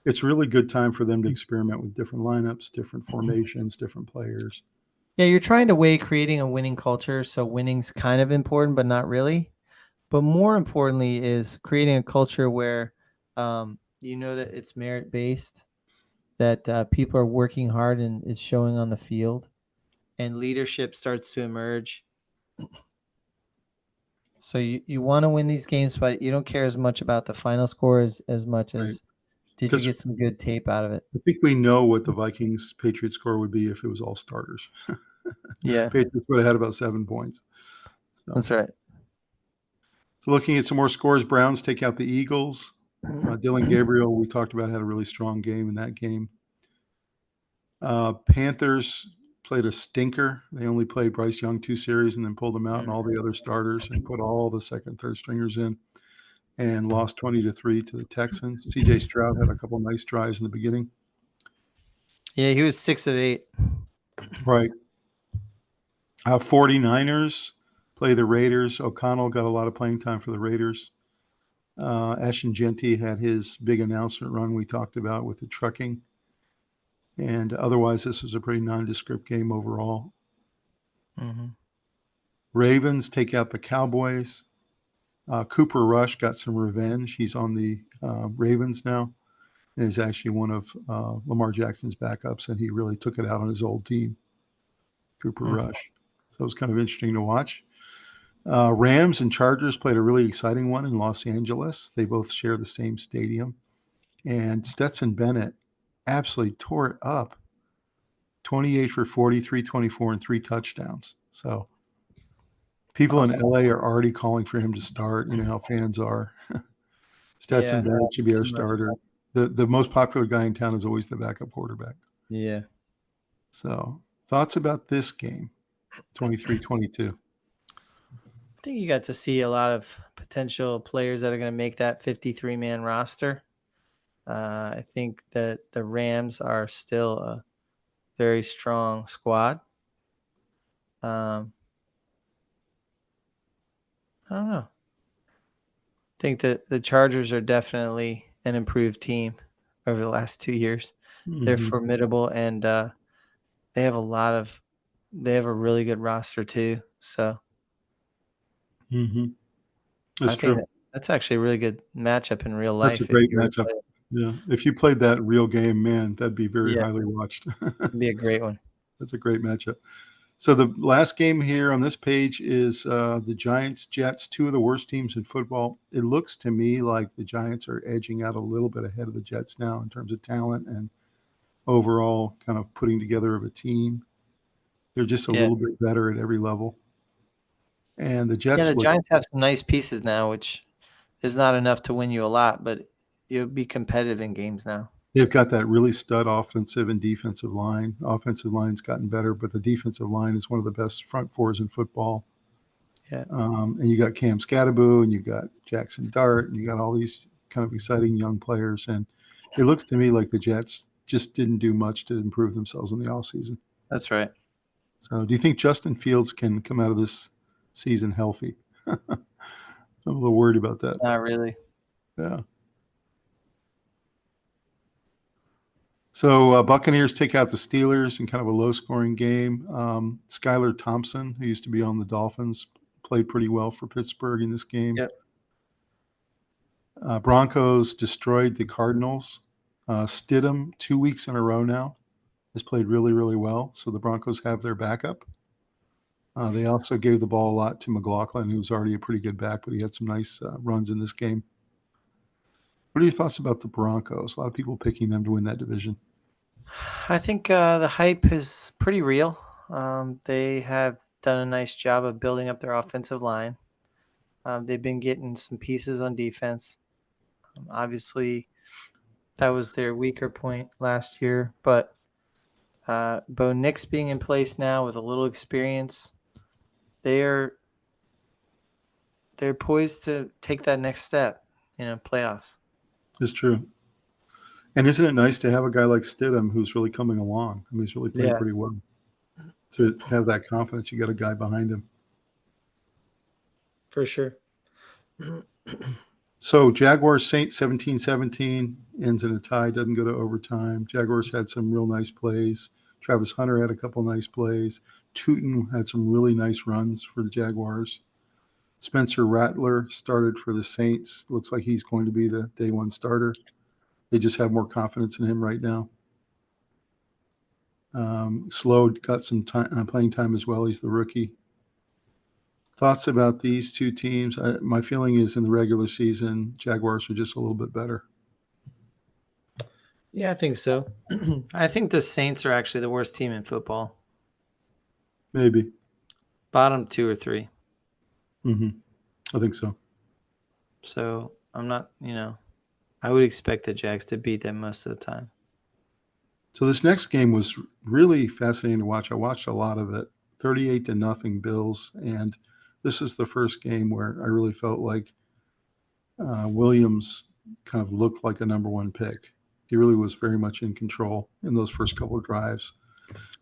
it's really good time for them to experiment with different lineups, different formations, different players. Yeah, you're trying to weigh creating a winning culture. So winning's kind of important, but not really. But more importantly is creating a culture where that it's merit-based, that people are working hard and it's showing on the field, and leadership starts to emerge. So you want to win these games, but you don't care as much about the final score as much as did you get some good tape out of it. I think we know what the Vikings-Patriots score would be if it was all starters. Yeah. Patriots would have had about 7 points. So. That's right. So looking at some more scores, Browns take out the Eagles. Dylan Gabriel, we talked about, had a really strong game in that game. Panthers played a stinker. They only played Bryce Young 2 series and then pulled him out and all the other starters and put all the second, third stringers in and lost 20-3 to the Texans. C.J. Stroud had a couple of nice drives in the beginning. Yeah, he was 6 of 8. Right. 49ers play the Raiders. O'Connell got a lot of playing time for the Raiders. Ashton Genty had his big announcement run we talked about with the trucking. And otherwise, this was a pretty nondescript game overall. Ravens take out the Cowboys. Cooper Rush got some revenge. He's on the Ravens now and is actually one of Lamar Jackson's backups, and he really took it out on his old team, Cooper Rush. So it was kind of interesting to watch. Rams and Chargers played a really exciting one in Los Angeles. They both share the same stadium. And Stetson Bennett absolutely tore it up. 28 for 40, 324, and 3 touchdowns. So people in LA are already calling for him to start. You know how fans are. Stetson Bennett should be our starter. The most popular guy in town is always the backup quarterback. Yeah. So thoughts about this game, 23-22? I think you got to see a lot of potential players that are going to make that 53-man roster. I think that the Rams are still a very strong squad. I don't know. I think that the Chargers are definitely an improved team over the last 2 years. They're formidable, and they have a really good roster too. So That's true. That's actually a really good matchup in real life. That's a great matchup. Yeah. If you played that real game, man, that'd be very highly watched. It'd be a great one. That's a great matchup. So the last game here on this page is the Giants-Jets, 2 of the worst teams in football. It looks to me like the Giants are edging out a little bit ahead of the Jets now in terms of talent and overall kind of putting together of a team. They're just a little bit better at every level. And the Jets. Yeah, the Giants have some nice pieces now, which is not enough to win you a lot, but you'll be competitive in games now. They've got that really stud offensive and defensive line. Offensive line's gotten better, but the defensive line is one of the best front fours in football. Yeah. And you got Cam Scatterbo, and you got Jackson Dart, and you got all these kind of exciting young players. And it looks to me like the Jets just didn't do much to improve themselves in the offseason. That's right. So do you think Justin Fields can come out of this season healthy? I'm a little worried about that. Not really. Yeah. So Buccaneers take out the Steelers in kind of a low-scoring game. Skylar Thompson, who used to be on the Dolphins, played pretty well for Pittsburgh in this game. Yep. Broncos destroyed the Cardinals. Stidham, 2 weeks in a row now, has played really, really well. So the Broncos have their backup. They also gave the ball a lot to McLaughlin, who's already a pretty good back, but he had some nice runs in this game. What are your thoughts about the Broncos? A lot of people picking them to win that division. I think the hype is pretty real. They have done a nice job of building up their offensive line. They've been getting some pieces on defense. Obviously, that was their weaker point last year, but Bo Nix being in place now with a little experience, they're poised to take that next step, playoffs. It's true. And isn't it nice to have a guy like Stidham who's really coming along? I mean, he's really playing pretty well. To have that confidence, you got a guy behind him. For sure. So Jaguars Saints 17-17 ends in a tie, doesn't go to overtime. Jaguars had some real nice plays. Travis Hunter had a couple nice plays. Tootin had some really nice runs for the Jaguars. Spencer Rattler started for the Saints. Looks like he's going to be the day one starter. They just have more confidence in him right now. Slode got some time, playing time as well. He's the rookie. Thoughts about these two teams? My feeling is in the regular season, Jaguars are just a little bit better. Yeah, I think so. I think the Saints are actually the worst team in football. Maybe. Bottom 2 or 3. I think so. So I'm not, I would expect the Jags to beat them most of the time. So this next game was really fascinating to watch. I watched a lot of it. 38-0 Bills, and this is the first game where I really felt like Williams kind of looked like a number one pick. He really was very much in control in those first couple of drives.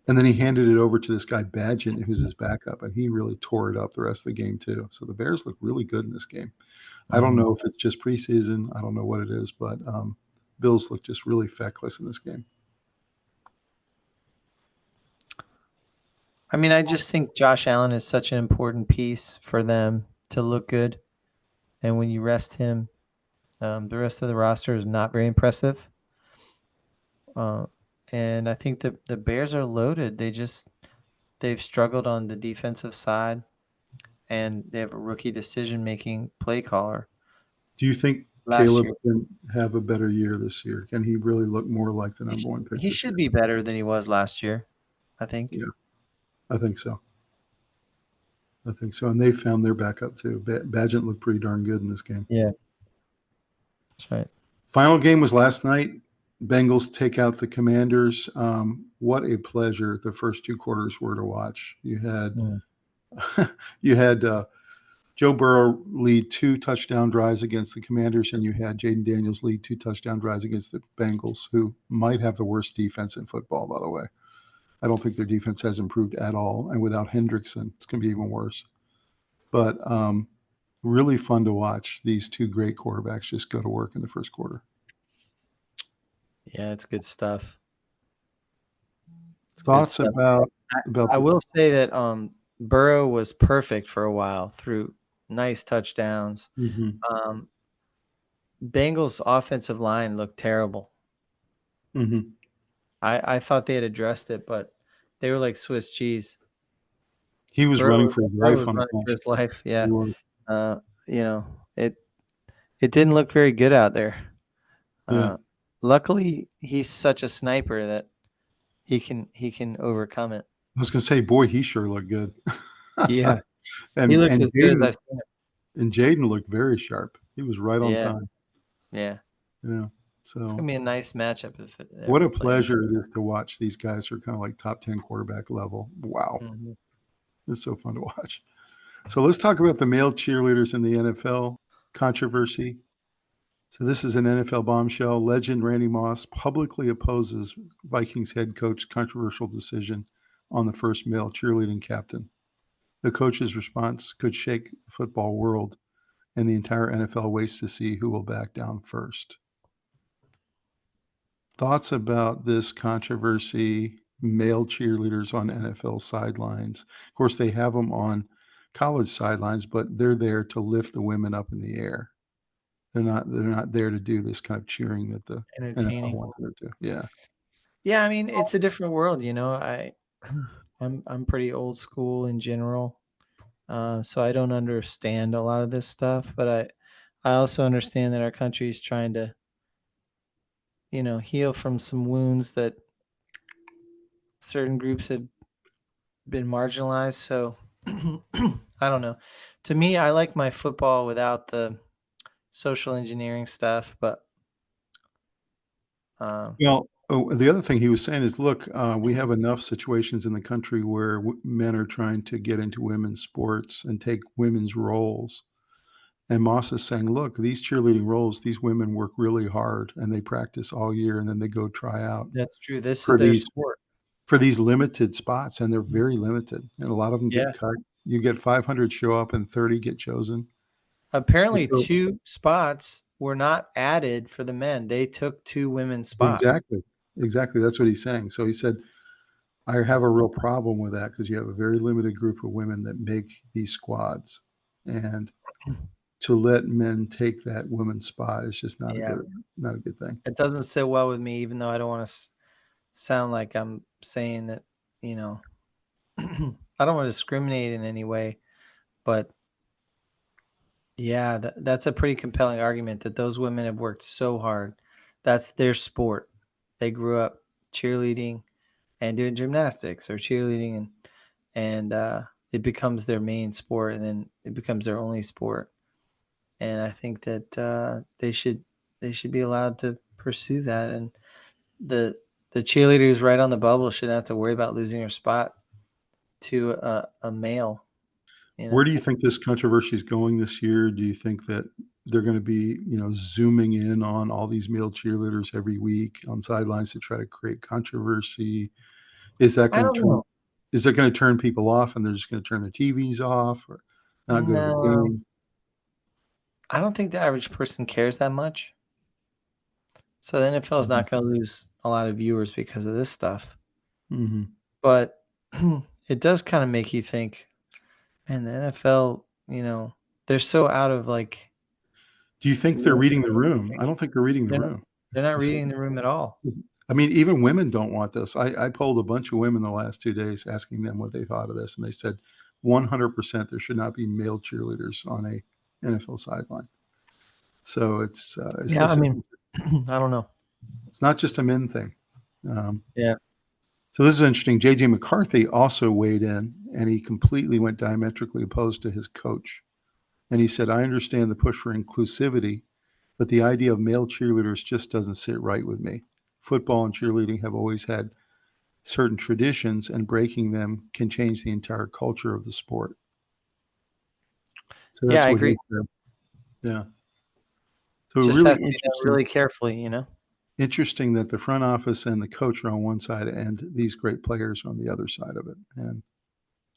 And then he handed it over to this guy Badgett, who's his backup, and he really tore it up the rest of the game too. So the Bears look really good in this game. I don't know if it's just preseason. I don't know what it is, but Bills look just really feckless in this game. I mean, I just think Josh Allen is such an important piece for them to look good. And when you rest him, the rest of the roster is not very impressive. And I think the Bears are loaded. They've struggled on the defensive side, and they have a rookie decision-making play caller. Do you think Caleb can have a better year this year? Can he really look more like the number one pick? He should be better than he was last year, I think. Yeah, I think so. And they found their backup too. Badgett looked pretty darn good in this game. Yeah, that's right. Final game was last night. Bengals take out the Commanders. What a pleasure the first two quarters were to watch. You had Joe Burrow lead 2 touchdown drives against the Commanders, and you had Jaden Daniels lead 2 touchdown drives against the Bengals, who might have the worst defense in football, by the way. I don't think their defense has improved at all, and without Hendrickson, it's going to be even worse. But really fun to watch these two great quarterbacks just go to work in the first quarter. Yeah, it's good stuff. Thoughts about I will say that Burrow was perfect for a while through nice touchdowns. Bengals offensive line looked terrible. I thought they had addressed it, but they were like Swiss cheese. He was running for his life. Yeah. It didn't look very good out there. Luckily, he's such a sniper that he can overcome it. I was going to say, boy, he sure looked good. Yeah. And he looked as good as I've seen it. And Jaden looked very sharp. He was right on time. Yeah. Yeah. So it's gonna be a nice matchup. What a pleasure it is to watch these guys who are kind of like top 10 quarterback level. Wow. Mm-hmm. It's so fun to watch. So let's talk about the male cheerleaders in the NFL controversy. So this is an NFL bombshell. Legend Randy Moss publicly opposes Vikings head coach's controversial decision on the first male cheerleading captain. The coach's response could shake the football world, and the entire NFL waits to see who will back down first. Thoughts about this controversy, male cheerleaders on NFL sidelines? Of course, they have them on college sidelines, but they're there to lift the women up in the air. They're not there to do this kind of cheering that the NFL Entertaining. wants them to do. Yeah. Yeah, I mean, it's a different world, you know. I'm pretty old school in general, so I don't understand a lot of this stuff. But I also understand that our country is trying to, you know, heal from some wounds that certain groups have been marginalized. So I don't know. To me, I like my football without the social engineering stuff. But Well, the other thing he was saying is, look, we have enough situations in the country where men are trying to get into women's sports and take women's roles. And Moss is saying, look, these cheerleading roles, these women work really hard and they practice all year and then they go try out that's true. This for is their these sport. for these limited spots, and they're very limited. And a lot of them Yeah. get cut. You get 500 show up and 30 get chosen. Apparently, So, 2 spots were not added for the men. They took 2 women's spots. exactly. That's what he's saying. So he said, I have a real problem with that because you have a very limited group of women that make these squads. And to let men take that women's spot is just not a good thing. It doesn't sit well with me, even though I don't want to sound like I'm saying that, you know, I don't want to discriminate in any way, but yeah, that's a pretty compelling argument that those women have worked so hard. That's their sport. They grew up cheerleading and doing gymnastics or cheerleading, and it becomes their main sport, and then it becomes their only sport. And I think that they should be allowed to pursue that. And the cheerleader who's right on the bubble shouldn't have to worry about losing her spot to a male. You know? Where do you think this controversy is going this year? Do you think that they're going to be, zooming in on all these male cheerleaders every week on sidelines to try to create controversy? Is that I going don't to turn? know. Is it going to turn people off, and they're just going to turn their TVs off or not go to the No, game? I don't think the average person cares that much. So the NFL is not going to lose a lot of viewers because of this stuff. Mm-hmm. But it does kind of make you think, man, the NFL, they're so out of like. Do you think they're reading the room? I don't think they're reading the room. They're not reading the room at all. I mean, even women don't want this. I polled a bunch of women the last 2 days asking them what they thought of this, and they said 100% there should not be male cheerleaders on a NFL sideline. So it's Yeah, I mean, I don't know. It's not just a men thing. Yeah. So this is interesting. J.J. McCarthy also weighed in, and he completely went diametrically opposed to his coach. And he said, I understand the push for inclusivity, but the idea of male cheerleaders just doesn't sit right with me. Football and cheerleading have always had certain traditions, and breaking them can change the entire culture of the sport. So that's I what agree. he said. Yeah. So Just really has to be done really carefully, Interesting that the front office and the coach are on one side and these great players are on the other side of it. And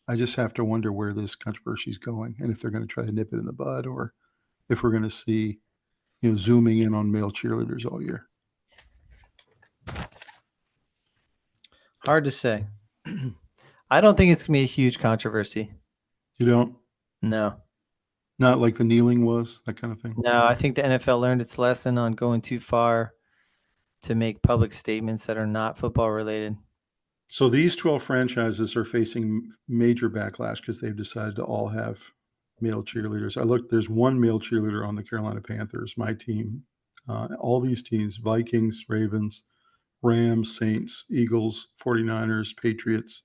I just have to wonder where this controversy is going and if they're going to try to nip it in the bud or if we're going to see, zooming in on male cheerleaders all year. Hard to say. I don't think it's going to be a huge controversy. You don't? No. Not like the kneeling was, that kind of thing? No, I think the NFL learned its lesson on going too far to make public statements that are not football related. So these 12 franchises are facing major backlash because they've decided to all have male cheerleaders. There's one male cheerleader on the Carolina Panthers, my team. All these teams, Vikings, Ravens, Rams, Saints, Eagles, 49ers, Patriots,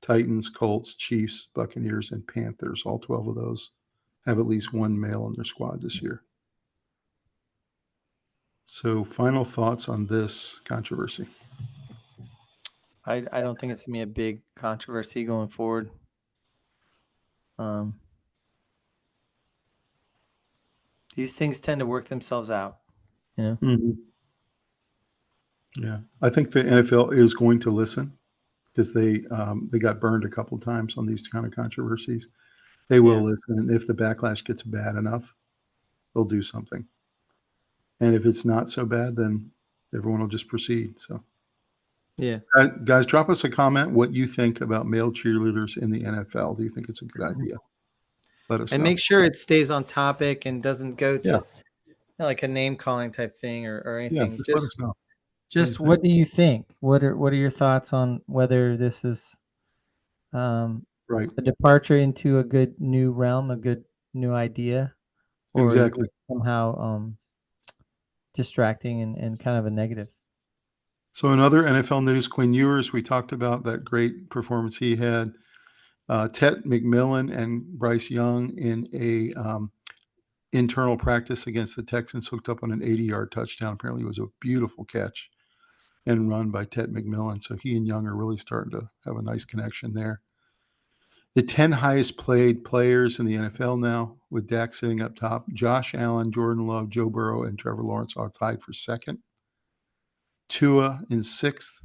Titans, Colts, Chiefs, Buccaneers, and Panthers. All 12 of those have at least one male on their squad this year. So, final thoughts on this controversy. I don't think it's going to be a big controversy going forward. These things tend to work themselves out, you know? Mm-hmm. Yeah. I think the NFL is going to listen because they got burned a couple of times on these kind of controversies. They will listen. And if the backlash gets bad enough, they'll do something. And if it's not so bad, then everyone will just proceed. So, yeah. Guys, drop us a comment what you think about male cheerleaders in the NFL. Do you think it's a good idea? Let us And know. make sure it stays on topic and doesn't go to Yeah. like a name calling type thing or Yeah, anything. just let us know. Just what do you think? What are your thoughts on whether this is Right. a departure into a good new realm, a good new idea, or Exactly. is it somehow distracting and kind of a negative? So in other NFL news, Quinn Ewers, we talked about that great performance he had. Ted McMillan and Bryce Young in a internal practice against the Texans hooked up on an 80-yard touchdown. Apparently it was a beautiful catch and run by Ted McMillan. So he and Young are really starting to have a nice connection there. The 10 highest paid players in the NFL now, with Dak sitting up top. Josh Allen, Jordan Love, Joe Burrow, and Trevor Lawrence are tied for second. Tua in sixth,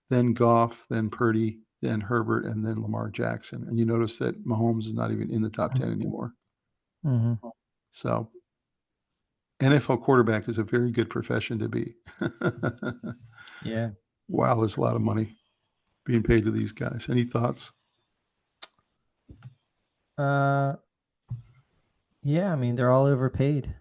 then Goff, then Purdy, then Herbert, and then Lamar Jackson. And you notice that Mahomes is not even in the top 10 anymore. Mm-hmm. So NFL quarterback is a very good profession to be. Yeah. Wow, there's a lot of money being paid to these guys. Any thoughts? Yeah, I mean, they're all overpaid.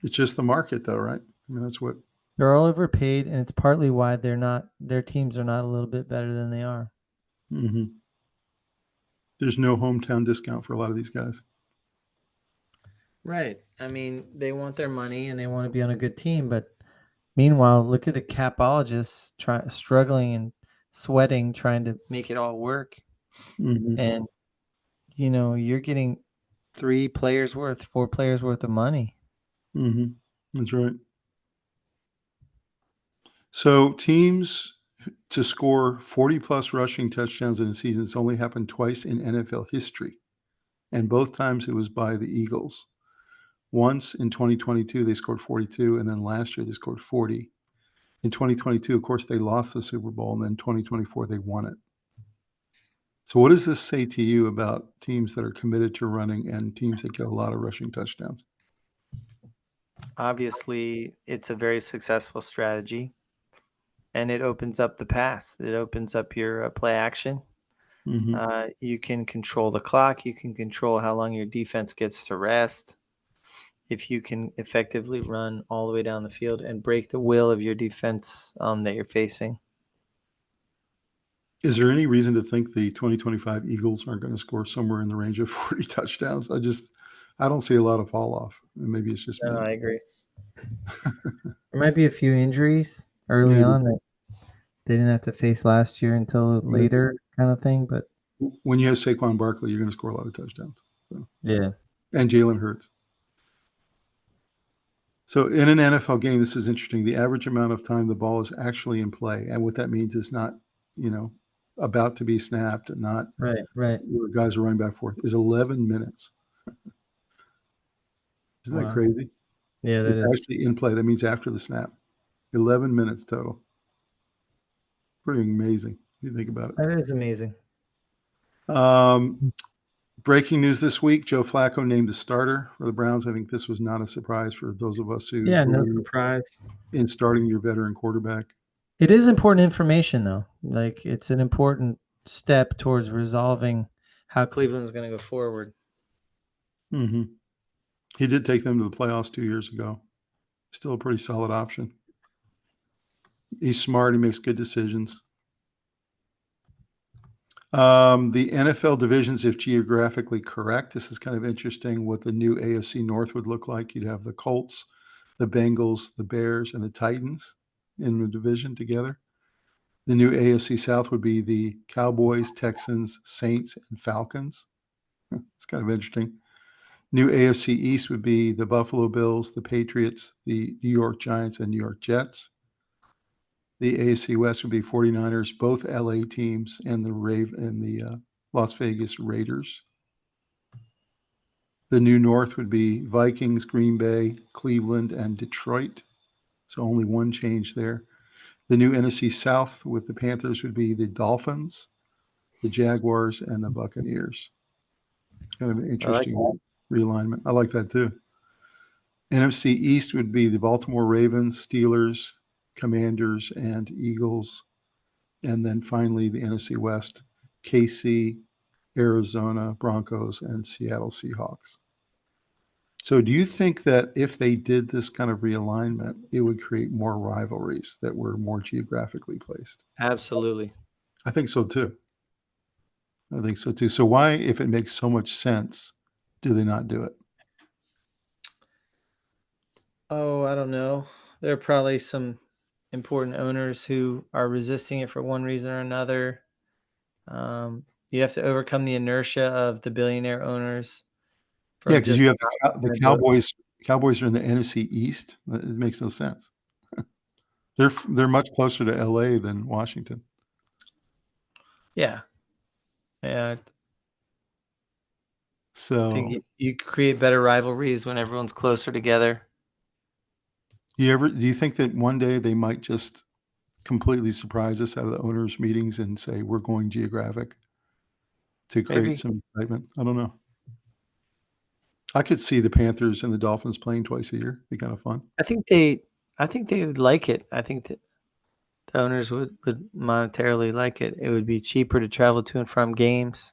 It's just the market, though, right? I mean, that's what. They're all overpaid, and it's partly why their teams are not a little bit better than they are. Mm-hmm. There's no hometown discount for a lot of these guys. Right. I mean, they want their money and they want to be on a good team, but meanwhile, look at the capologists struggling and sweating, trying to make it all work. Mm-hmm. And you're getting 4 players worth of money. Mm-hmm. That's right. So teams to score 40-plus rushing touchdowns in a season has only happened twice in NFL history, and both times it was by the Eagles. Once in 2022, they scored 42, and then last year they scored 40. In 2022, of course, they lost the Super Bowl, and then 2024, they won it. So what does this say to you about teams that are committed to running and teams that get a lot of rushing touchdowns? Obviously, it's a very successful strategy, and it opens up the pass. It opens up your play action. Mm-hmm. You can control the clock. You can control how long your defense gets to rest. If you can effectively run all the way down the field and break the will of your defense that you're facing. Is there any reason to think the 2025 Eagles aren't going to score somewhere in the range of 40 touchdowns? I don't see a lot of fall off. And maybe it's just me. I agree. There might be a few injuries early Maybe. on that they didn't have to face last year until later kind of thing. But when you have Saquon Barkley, you're going to score a lot of touchdowns. So. Yeah. And Jalen Hurts. So in an NFL game, this is interesting. The average amount of time the ball is actually in play. And what that means is not, about to be snapped, not right. where guys are running back and forth, is 11 minutes. Isn't that crazy? Yeah, it's actually in play. That means after the snap. 11 minutes total. Pretty amazing if you think about it. That is amazing. Breaking news this week, Joe Flacco named the starter for the Browns. I think this was not a surprise for those of us who no surprise in starting your veteran quarterback. It is important information, though. Like, it's an important step towards resolving how Cleveland's going to go forward. Mm-hmm. He did take them to the playoffs 2 years ago. Still a pretty solid option. He's smart. He makes good decisions. The NFL divisions, if geographically correct, this is kind of interesting what the new AFC North would look like. You'd have the Colts, the Bengals, the Bears, and the Titans in the division together. The new AFC South would be the Cowboys, Texans, Saints, and Falcons. It's kind of interesting. New AFC East would be the Buffalo Bills, the Patriots, the New York Giants, and New York Jets. The AFC West would be 49ers, both LA teams, and the Las Vegas Raiders. The New North would be Vikings, Green Bay, Cleveland, and Detroit. So only one change there. The new NFC South with the Panthers would be the Dolphins, the Jaguars, and the Buccaneers. It's kind of an interesting realignment. I like that too. NFC East would be the Baltimore Ravens, Steelers, Commanders, and Eagles. And then finally, the NFC West, KC, Arizona, Broncos, and Seattle Seahawks. So do you think that if they did this kind of realignment, it would create more rivalries that were more geographically placed? Absolutely. I think so too. So why, if it makes so much sense, do they not do it? Oh, I don't know. There are probably some important owners who are resisting it for one reason or another. You have to overcome the inertia of the billionaire owners. Yeah, because you have the Cowboys. Cowboys are in the NFC East. It makes no sense. They're much closer to LA than Washington. Yeah. Yeah. So I think you create better rivalries when everyone's closer together. do you think that one day they might just completely surprise us out of the owners' meetings and say we're going geographic to create some excitement? I don't know. I could see the Panthers and the Dolphins playing twice a year. Be kind of fun. I think they would like it. I think that the owners would monetarily like it. It would be cheaper to travel to and from games.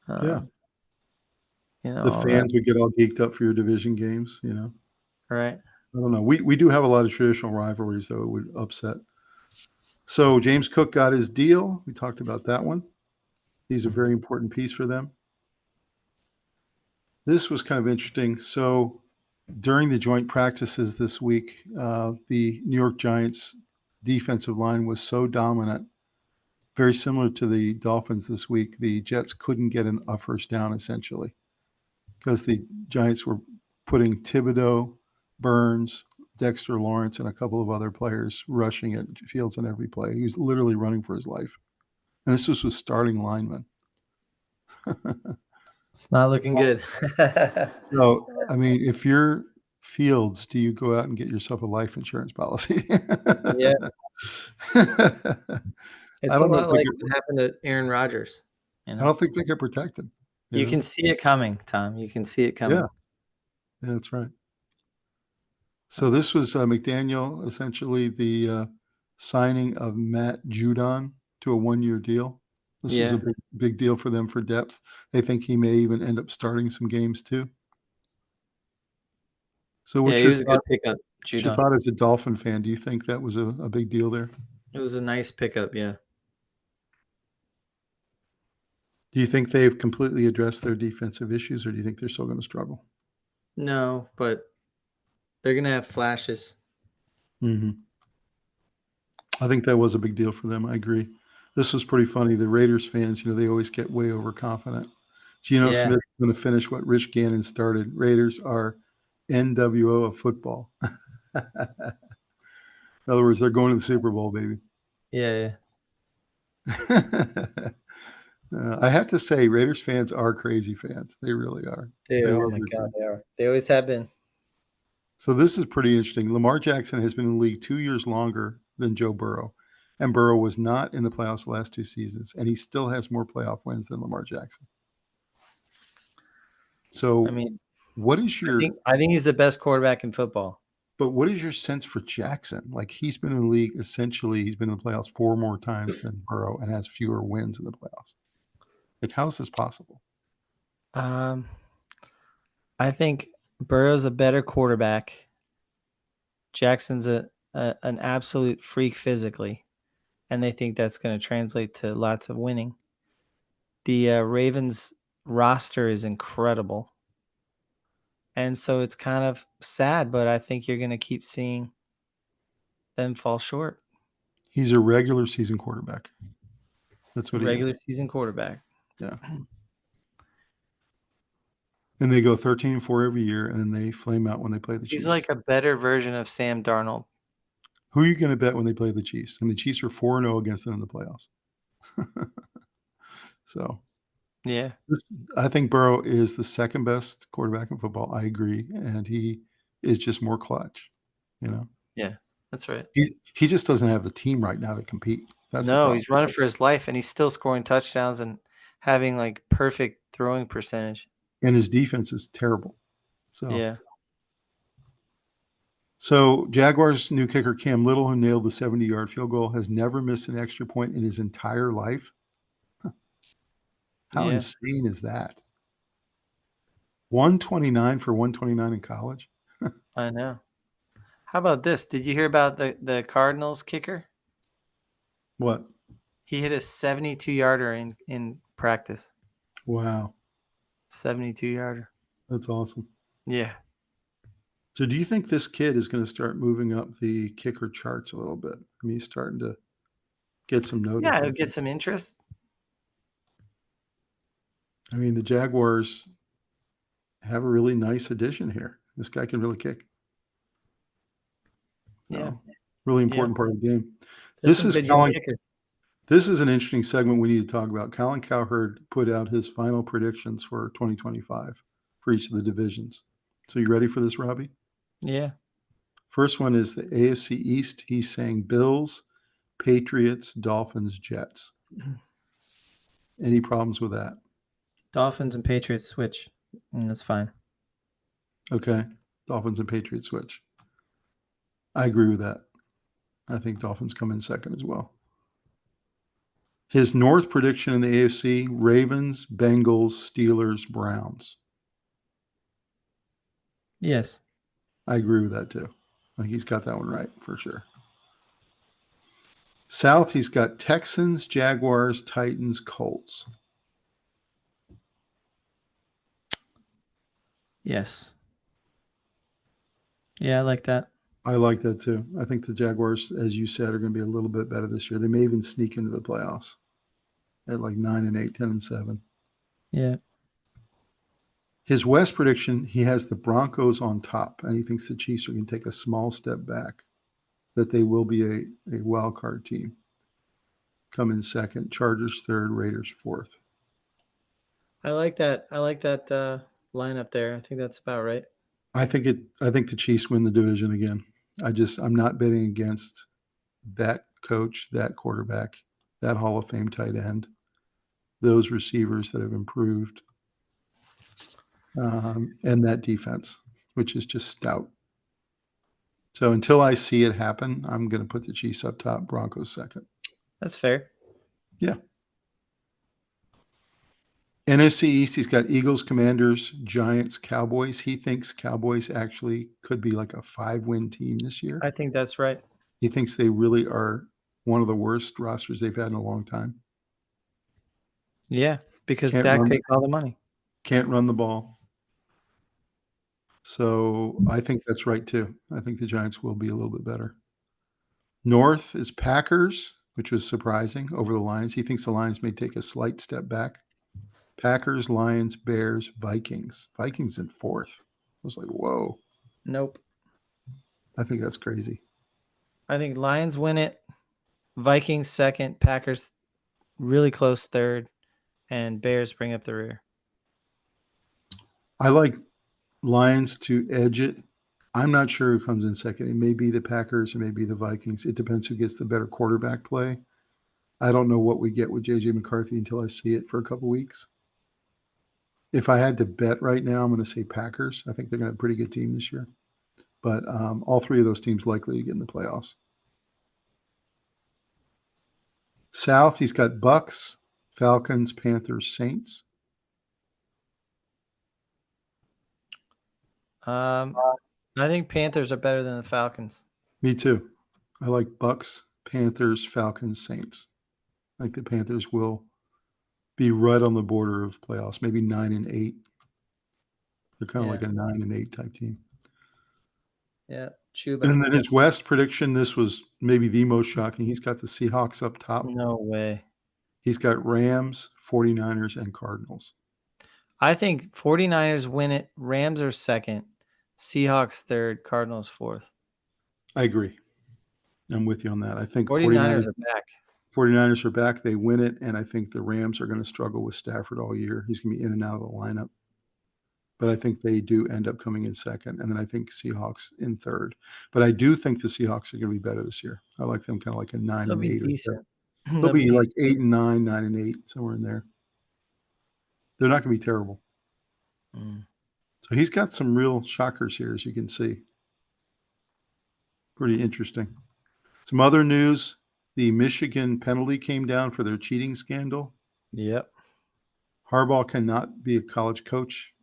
Yeah. The all fans that. would get all geeked up for your division games, Right. I don't know. We do have a lot of traditional rivalries, though it would upset. So James Cook got his deal. We talked about that one. He's a very important piece for them. This was kind of interesting. So during the joint practices this week, the New York Giants defensive line was so dominant, very similar to the Dolphins this week. The Jets couldn't get a first down, essentially, because the Giants were putting Thibodeau, Burns, Dexter Lawrence, and a couple of other players rushing at Fields on every play. He was literally running for his life. And this was with starting linemen. It's not looking good. So, I mean, if you're Fields, do you go out and get yourself a life insurance policy? Yeah. It's I don't a know lot like what happened to Aaron Rodgers. I don't think they can protect him. You can see it coming, Tom. You can see it coming. Yeah, that's right. So this was McDaniel, essentially the signing of Matt Judon to a one-year deal. This was a big deal for them for depth. They think he may even end up starting some games too. So what's he was a good pickup, Judon? You thought as a Dolphin fan, do you think that was a big deal there? It was a nice pickup, yeah. Do you think they've completely addressed their defensive issues, or do you think they're still going to struggle? No, but they're going to have flashes. Mm-hmm. I think that was a big deal for them. I agree. This was pretty funny. The Raiders fans, they always get way overconfident. Geno Smith is going to finish what Rich Gannon started. Raiders are NWO of football. In other words, they're going to the Super Bowl, baby. Yeah. I have to say, Raiders fans are crazy fans. They really are. Oh my God, they are. They always have been. So this is pretty interesting. Lamar Jackson has been in the league 2 years longer than Joe Burrow. And Burrow was not in the playoffs the last 2 seasons. And he still has more playoff wins than Lamar Jackson. So, what is your... I think he's the best quarterback in football. But what is your sense for Jackson? Like, he's been in the league, essentially, he's been in the playoffs 4 more times than Burrow and has fewer wins in the playoffs. Like, how is this possible? I think Burrow's a better quarterback. Jackson's an absolute freak physically, and they think that's going to translate to lots of winning. The Ravens roster is incredible, and so it's kind of sad, but I think you're going to keep seeing them fall short. He's a regular season quarterback. That's what he is. Regular season quarterback. Yeah. And they go 13-4 every year, and then they flame out when they play the Chiefs. He's like a better version of Sam Darnold. Who are you going to bet when they play the Chiefs? And the Chiefs are 4-0 against them in the playoffs. So, yeah, I think Burrow is the second best quarterback in football. I agree, and he is just more clutch. Yeah, that's right. He just doesn't have the team right now to compete. That's the problem. He's running for his life, and he's still scoring touchdowns and having like perfect throwing percentage. And his defense is terrible. So yeah. So Jaguars' new kicker Cam Little, who nailed the 70-yard field goal, has never missed an extra point in his entire life. How insane is that? 129 for 129 in college. I know. How about this? Did you hear about the Cardinals kicker? What? He hit a 72-yarder in practice. Wow. 72-yarder. That's awesome. Yeah. So do you think this kid is going to start moving up the kicker charts a little bit? I mean, he's starting to get some notice. Yeah, he'll get some interest. I mean, the Jaguars have a really nice addition here. This guy can really kick. Yeah. Really important part of the game. This is an interesting segment we need to talk about. Colin Cowherd put out his final predictions for 2025 for each of the divisions. So you ready for this, Robbie? Yeah. First one is the AFC East. He's saying Bills, Patriots, Dolphins, Jets. Any problems with that? Dolphins and Patriots switch. That's fine. Okay. Dolphins and Patriots switch. I agree with that. I think Dolphins come in second as well. His North prediction in the AFC, Ravens, Bengals, Steelers, Browns. Yes. I agree with that too. I think he's got that one right for sure. South, he's got Texans, Jaguars, Titans, Colts. Yes. Yeah, I like that. I like that too. I think the Jaguars, as you said, are going to be a little bit better this year. They may even sneak into the playoffs at like 9-8, 10-7. Yeah. His West prediction, he has the Broncos on top, and he thinks the Chiefs are going to take a small step back, that they will be a wild card team. Come in second, Chargers third, Raiders fourth. I like that. I like that lineup there. I think that's about right. I think the Chiefs win the division again. I'm not betting against that coach, that quarterback, that Hall of Fame tight end, those receivers that have improved, and that defense, which is just stout. So until I see it happen, I'm going to put the Chiefs up top, Broncos second. That's fair. Yeah. NFC East, he's got Eagles, Commanders, Giants, Cowboys. He thinks Cowboys actually could be like a 5-win team this year. I think that's right. He thinks they really are one of the worst rosters they've had in a long time. Yeah, because Dak takes all the money. Can't run the ball. So I think that's right too. I think the Giants will be a little bit better. North is Packers, which was surprising, over the Lions. He thinks the Lions may take a slight step back. Packers, Lions, Bears, Vikings. Vikings in fourth. I was like, whoa. Nope. I think that's crazy. I think Lions win it, Vikings second, Packers really close third, and Bears bring up the rear. I like Lions to edge it. I'm not sure who comes in second. It may be the Packers, it may be the Vikings. It depends who gets the better quarterback play. I don't know what we get with J.J. McCarthy until I see it for a couple weeks. If I had to bet right now, I'm going to say Packers. I think they're going to have a pretty good team this year. But all three of those teams likely to get in the playoffs. South, he's got Bucks, Falcons, Panthers, Saints. I think Panthers are better than the Falcons. Me too. I like Bucks, Panthers, Falcons, Saints. I think the Panthers will be right on the border of playoffs, maybe 9-8. They're kind of like a 9-8 type team. Yeah. Chuba. And then his West prediction, this was maybe the most shocking. He's got the Seahawks up top. No way. He's got Rams, 49ers, and Cardinals. I think 49ers win it. Rams are second. Seahawks third. Cardinals fourth. I agree. I'm with you on that. I think 49ers are back. 49ers are back. They win it, and I think the Rams are going to struggle with Stafford all year. He's going to be in and out of the lineup. But I think they do end up coming in second, and then I think Seahawks in third. But I do think the Seahawks are going to be better this year. I like them kind of like a 9 They'll and be 8 or decent. so. They'll be like 8 and 9, 9 and 8, somewhere in there. They're not going to be terrible. So he's got some real shockers here, as you can see. Pretty interesting. Some other news. The Michigan penalty came down for their cheating scandal. Yep. Harbaugh cannot be a college coach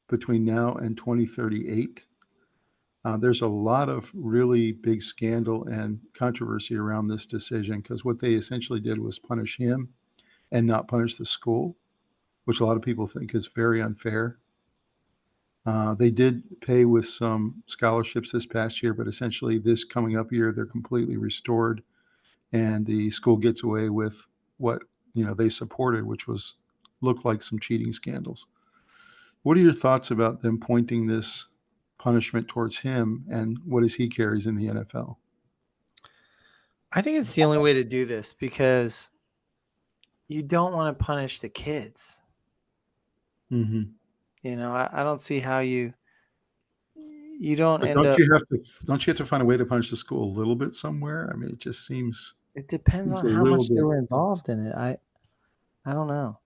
between now and 2038. There's a lot of really big scandal and controversy around this decision because what they essentially did was punish him and not punish the school, which a lot of people think is very unfair. They did pay with some scholarships this past year, but essentially this coming up year, they're completely restored, and the school gets away with what they supported, which looked like some cheating scandals. What are your thoughts about them pointing this punishment towards him and what as he carries in the NFL? I think it's the only way to do this because you don't want to punish the kids. Mm-hmm. I don't see how you don't But end up. Don't you have to find a way to punish the school a little bit somewhere? I mean, it just seems. It depends on how much they were involved in it. I don't know.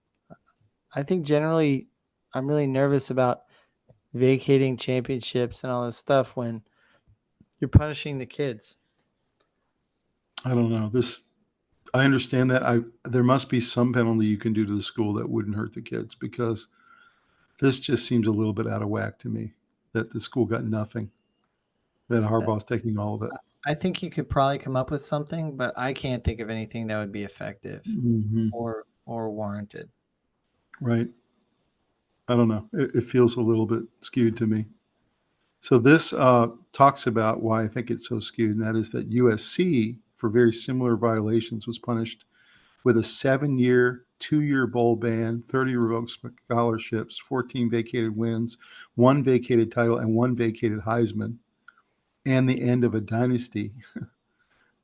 I think generally I'm really nervous about vacating championships and all this stuff when you're punishing the kids. I don't know. I understand that. There must be some penalty you can do to the school that wouldn't hurt the kids, because this just seems a little bit out of whack to me, that the school got nothing, that Harbaugh's taking all of it. I think you could probably come up with something, but I can't think of anything that would be effective or warranted. Right. I don't know. It feels a little bit skewed to me. So this talks about why I think it's so skewed, and that is that USC, for very similar violations, was punished with a 7-year, 2-year bowl ban, 30 revoked scholarships, 14 vacated wins, 1 vacated title, and 1 vacated Heisman, and the end of a dynasty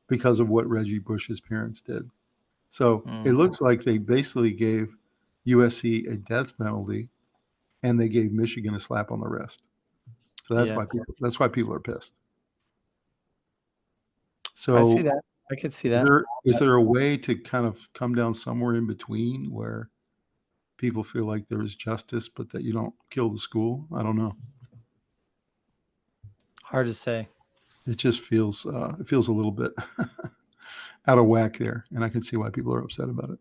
because of what Reggie Bush's parents did. So it looks like they basically gave USC a death penalty, and they gave Michigan a slap on the wrist. So that's why people are pissed. So I see that. I could see that. Is there a way to kind of come down somewhere in between where people feel like there is justice, but that you don't kill the school? I don't know. Hard to say. It just feels a little bit out of whack there, and I can see why people are upset about it.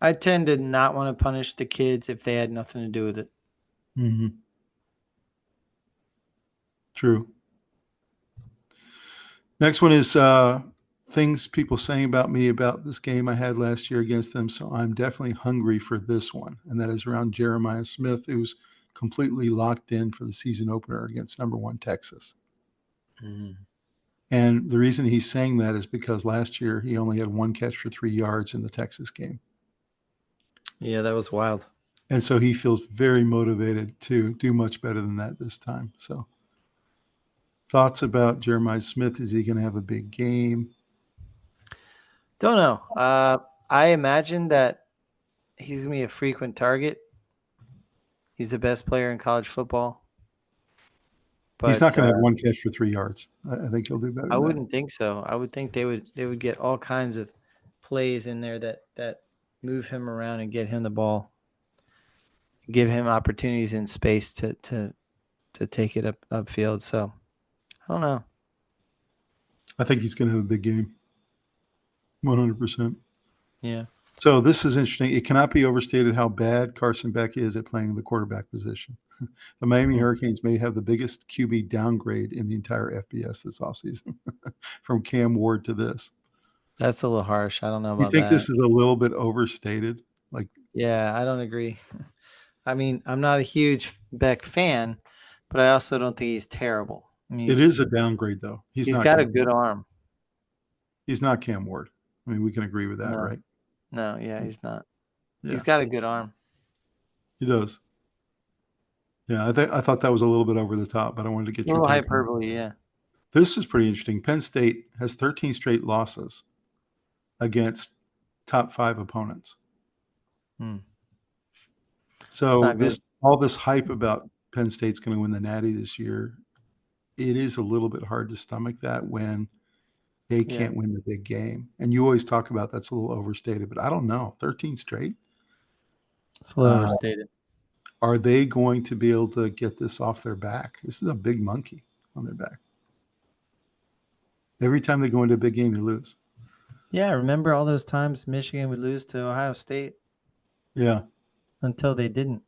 I tend to not want to punish the kids if they had nothing to do with it. Mm-hmm. True. Next one is things people saying about me about this game I had last year against them. So I'm definitely hungry for this one. And that is around Jeremiah Smith, who's completely locked in for the season opener against number 1 Texas. Mm-hmm. And the reason he's saying that is because last year he only had 1 catch for 3 yards in the Texas game. Yeah, that was wild. And so he feels very motivated to do much better than that this time. So thoughts about Jeremiah Smith? Is he going to have a big game? Don't know. I imagine that he's going to be a frequent target. He's the best player in college football. But he's not going to have 1 catch for 3 yards. I think he'll do better. I wouldn't think so. I would think they would get all kinds of plays in there that move him around and get him the ball, give him opportunities in space to take it upfield. So I don't know. I think he's going to have a big game. 100%. Yeah. So this is interesting. It cannot be overstated how bad Carson Beck is at playing the quarterback position. The Miami Hurricanes may have the biggest QB downgrade in the entire FBS this offseason, from Cam Ward to this. That's a little harsh. I don't know about that. You think this is a little bit overstated? Yeah, I don't agree. I mean, I'm not a huge Beck fan, but I also don't think he's terrible. I mean, it is a downgrade, though. He's got a good arm. He's not Cam Ward. I mean, we can agree with that, right? No, yeah, he's not. Yeah. He's got a good arm. He does. Yeah, I thought that was a little bit over the top, but I wanted to get A your little take on it. hyperbole, yeah. This is pretty interesting. Penn State has 13 straight losses against top 5 opponents. Hmm. So not all this hype about Penn State's going to win the Natty this year, it is a little bit hard to stomach that when they Yeah. can't win the big game. And you always talk about that's a little overstated, but I don't know. 13 straight? It's a little overstated. Are they going to be able to get this off their back? This is a big monkey on their back. Every time they go into a big game, they lose. Yeah, remember all those times Michigan would lose to Ohio State? Yeah. Until they didn't.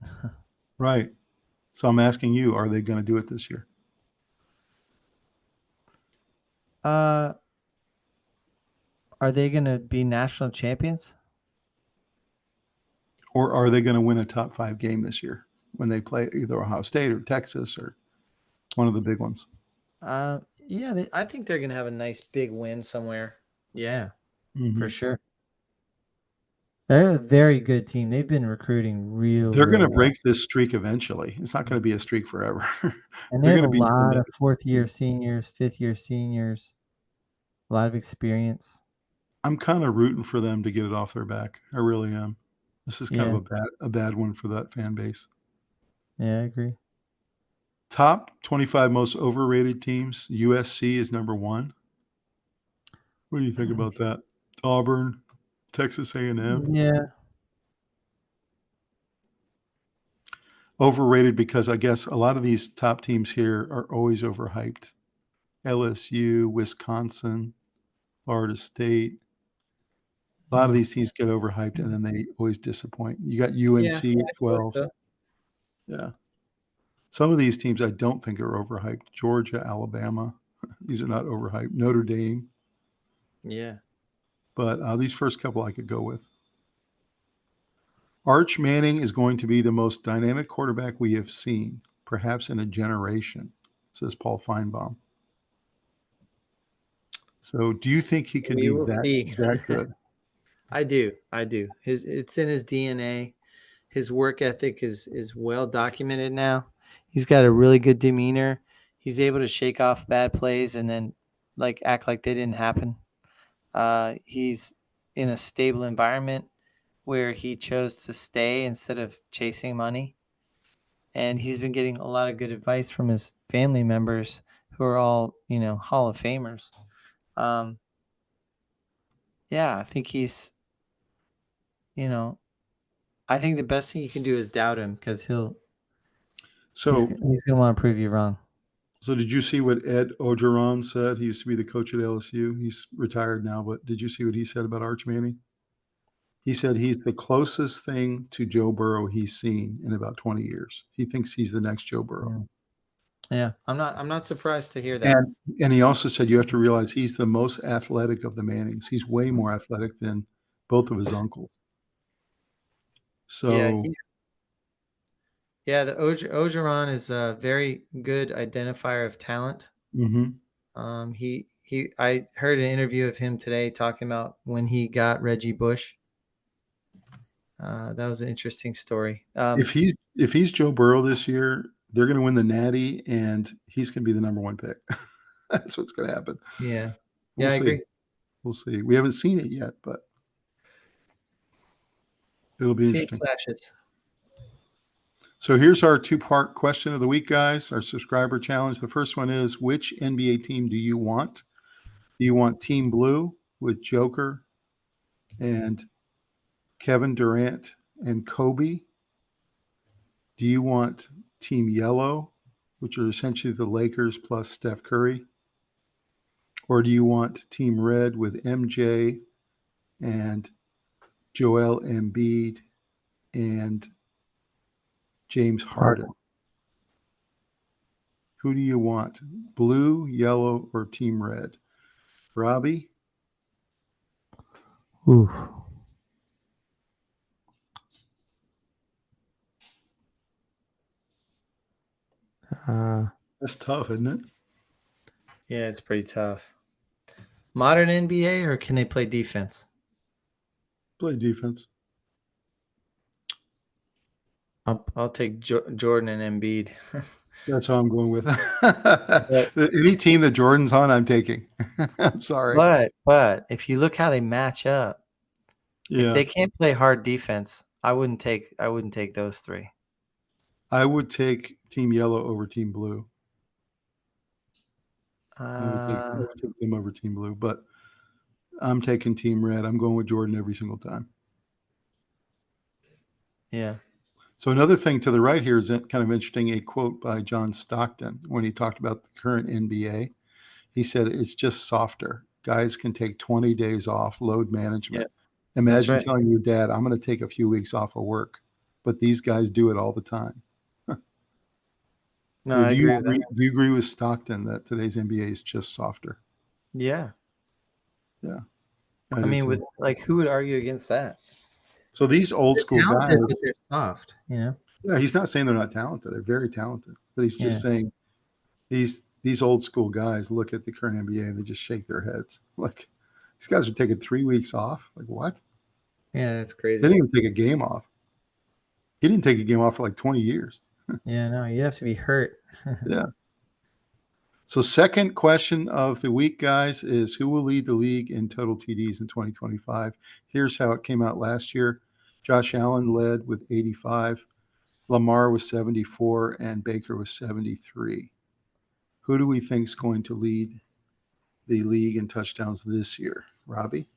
Right. So I'm asking you, are they going to do it this year? Are they going to be national champions? Or are they going to win a top 5 game this year when they play either Ohio State or Texas or one of the big ones? Yeah, I think they're going to have a nice big win somewhere. Yeah, for sure. They're a very good team. They've been recruiting They're going to well. break this streak eventually. It's not going to be a streak forever. And they have a lot of fourth-year seniors, fifth-year seniors, a lot of experience. I'm kind of rooting for them to get it off their back. I really am. This is kind of a bad one for that fan base. Yeah, I agree. Top 25 most overrated teams. USC is number 1. What do you think about that? Auburn, Texas A&M. Yeah. Overrated because I guess a lot of these top teams here are always overhyped. LSU, Wisconsin, Florida State. A lot of these teams get overhyped and then they always disappoint. You got UNC at 12. So. Yeah. Some of these teams I don't think are overhyped. Georgia, Alabama. These are not overhyped. Notre Dame. Yeah. But these first couple I could go with. Arch Manning is going to be the most dynamic quarterback we have seen, perhaps in a generation, says Paul Feinbaum. So do you think he could be that good? I do. It's in his DNA. His work ethic is well documented now. He's got a really good demeanor. He's able to shake off bad plays and then act like they didn't happen. He's in a stable environment where he chose to stay instead of chasing money. And he's been getting a lot of good advice from his family members who are all, Hall of Famers. Yeah, I think he's, I think the best thing you can do is doubt him because he's going to want to prove you wrong. So did you see what Ed Ogeron said? He used to be the coach at LSU. He's retired now, but did you see what he said about Arch Manning? He said he's the closest thing to Joe Burrow he's seen in about 20 years. He thinks he's the next Joe Burrow. Yeah, I'm not surprised to hear that. And he also said you have to realize he's the most athletic of the Mannings. He's way more athletic than both of his uncles. So the Ogeron is a very good identifier of talent. I heard an interview of him today talking about when he got Reggie Bush. That was an interesting story. If he's Joe Burrow this year, they're going to win the Natty, and he's going to be the number 1 pick. That's what's going to happen. Yeah, I agree. We'll see. We haven't seen it yet, but it'll be interesting. Flashes. So here's our 2-part question of the week, guys. Our subscriber challenge. The first one is: which NBA team do you want? Do you want Team Blue with Joker and Kevin Durant and Kobe? Do you want Team Yellow, which are essentially the Lakers plus Steph Curry? Or do you want Team Red with MJ and Joel Embiid and James Harden? Who do you want? Blue, yellow, or Team Red? Robbie? Oof. That's tough, isn't it? Yeah, it's pretty tough. Modern NBA, or can they play defense? Play defense. I'll take Jordan and Embiid. That's what I'm going with. But Any team that Jordan's on, I'm taking. I'm sorry. but if you look how they match up, if Yeah, they can't play hard defense, I wouldn't take those three. I would take Team Yellow over Team Blue. I would take them over Team Blue, but I'm taking Team Red. I'm going with Jordan every single time. Yeah. So another thing to the right here is kind of interesting, a quote by John Stockton when he talked about the current NBA. He said, it's just softer. Guys can take 20 days off, load management. Yeah, Imagine right. telling your dad, I'm going to take a few weeks off of work. But these guys do it all the time. No, So I agree with that. do you agree with Stockton that today's NBA is just softer? Yeah. Yeah. I mean, with who would argue against that? So these old school guys, but they're soft, yeah, he's not saying they're not talented. They're very talented. But he's just Yeah. saying these old school guys look at the current NBA and they just shake their heads. Like, these guys are taking 3 weeks off. Like, what? Yeah, that's crazy. They didn't even take a game off. He didn't take a game off for like 20 years. Yeah, no, you have to be hurt. Yeah. So second question of the week, guys, is who will lead the league in total TDs in 2025? Here's how it came out last year. Josh Allen led with 85. Lamar was 74, and Baker was 73. Who do we think is going to lead the league in touchdowns this year? Robbie?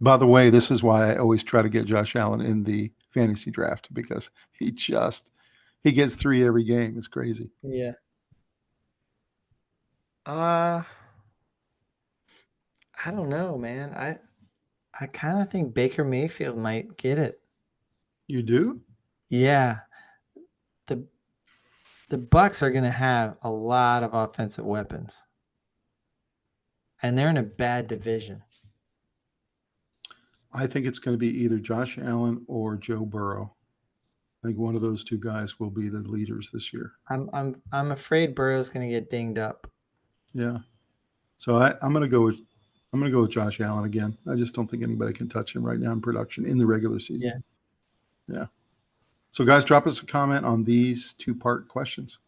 By the way, this is why I always try to get Josh Allen in the fantasy draft, because he gets 3 every game. It's crazy. Yeah. I don't know, man. I kind of think Baker Mayfield might get it. You do? Yeah. The Bucks are going to have a lot of offensive weapons. And they're in a bad division. I think it's going to be either Josh Allen or Joe Burrow. I think one of those two guys will be the leaders this year. I'm afraid Burrow's going to get dinged up. Yeah. So I'm going to go with Josh Allen again. I just don't think anybody can touch him right now in production in the regular season. Yeah. So guys, drop us a comment on these 2-part questions.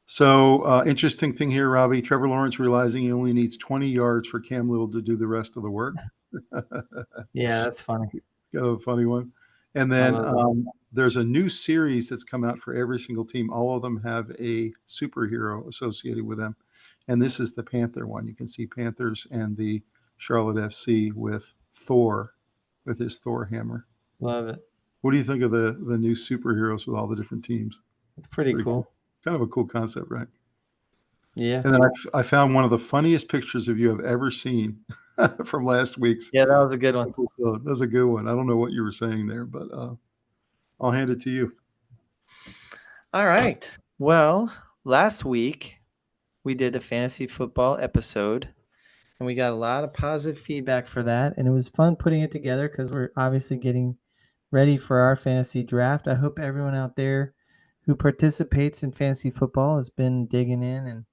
So interesting thing here, Robbie. Trevor Lawrence realizing he only needs 20 yards for Cam Little to do the rest of the work. Yeah, that's funny. Got a funny one. And then there's a new series that's come out for every single team. All of them have a superhero associated with them. And this is the Panther one. You can see Panthers and the Charlotte FC with Thor, with his Thor hammer. Love it. What do you think of the new superheroes with all the different teams? It's pretty cool. Kind of a cool concept, right? Yeah. And then I found one of the funniest pictures of you I've ever seen from last week's. Yeah, that was a good one. That was a good one. I don't know what you were saying there, but I'll hand it to you. All right. Well, last week we did the fantasy football episode, and we got a lot of positive feedback for that, and it was fun putting it together because we're obviously getting ready for our fantasy draft. I hope everyone out there who participates in fantasy football has been digging in and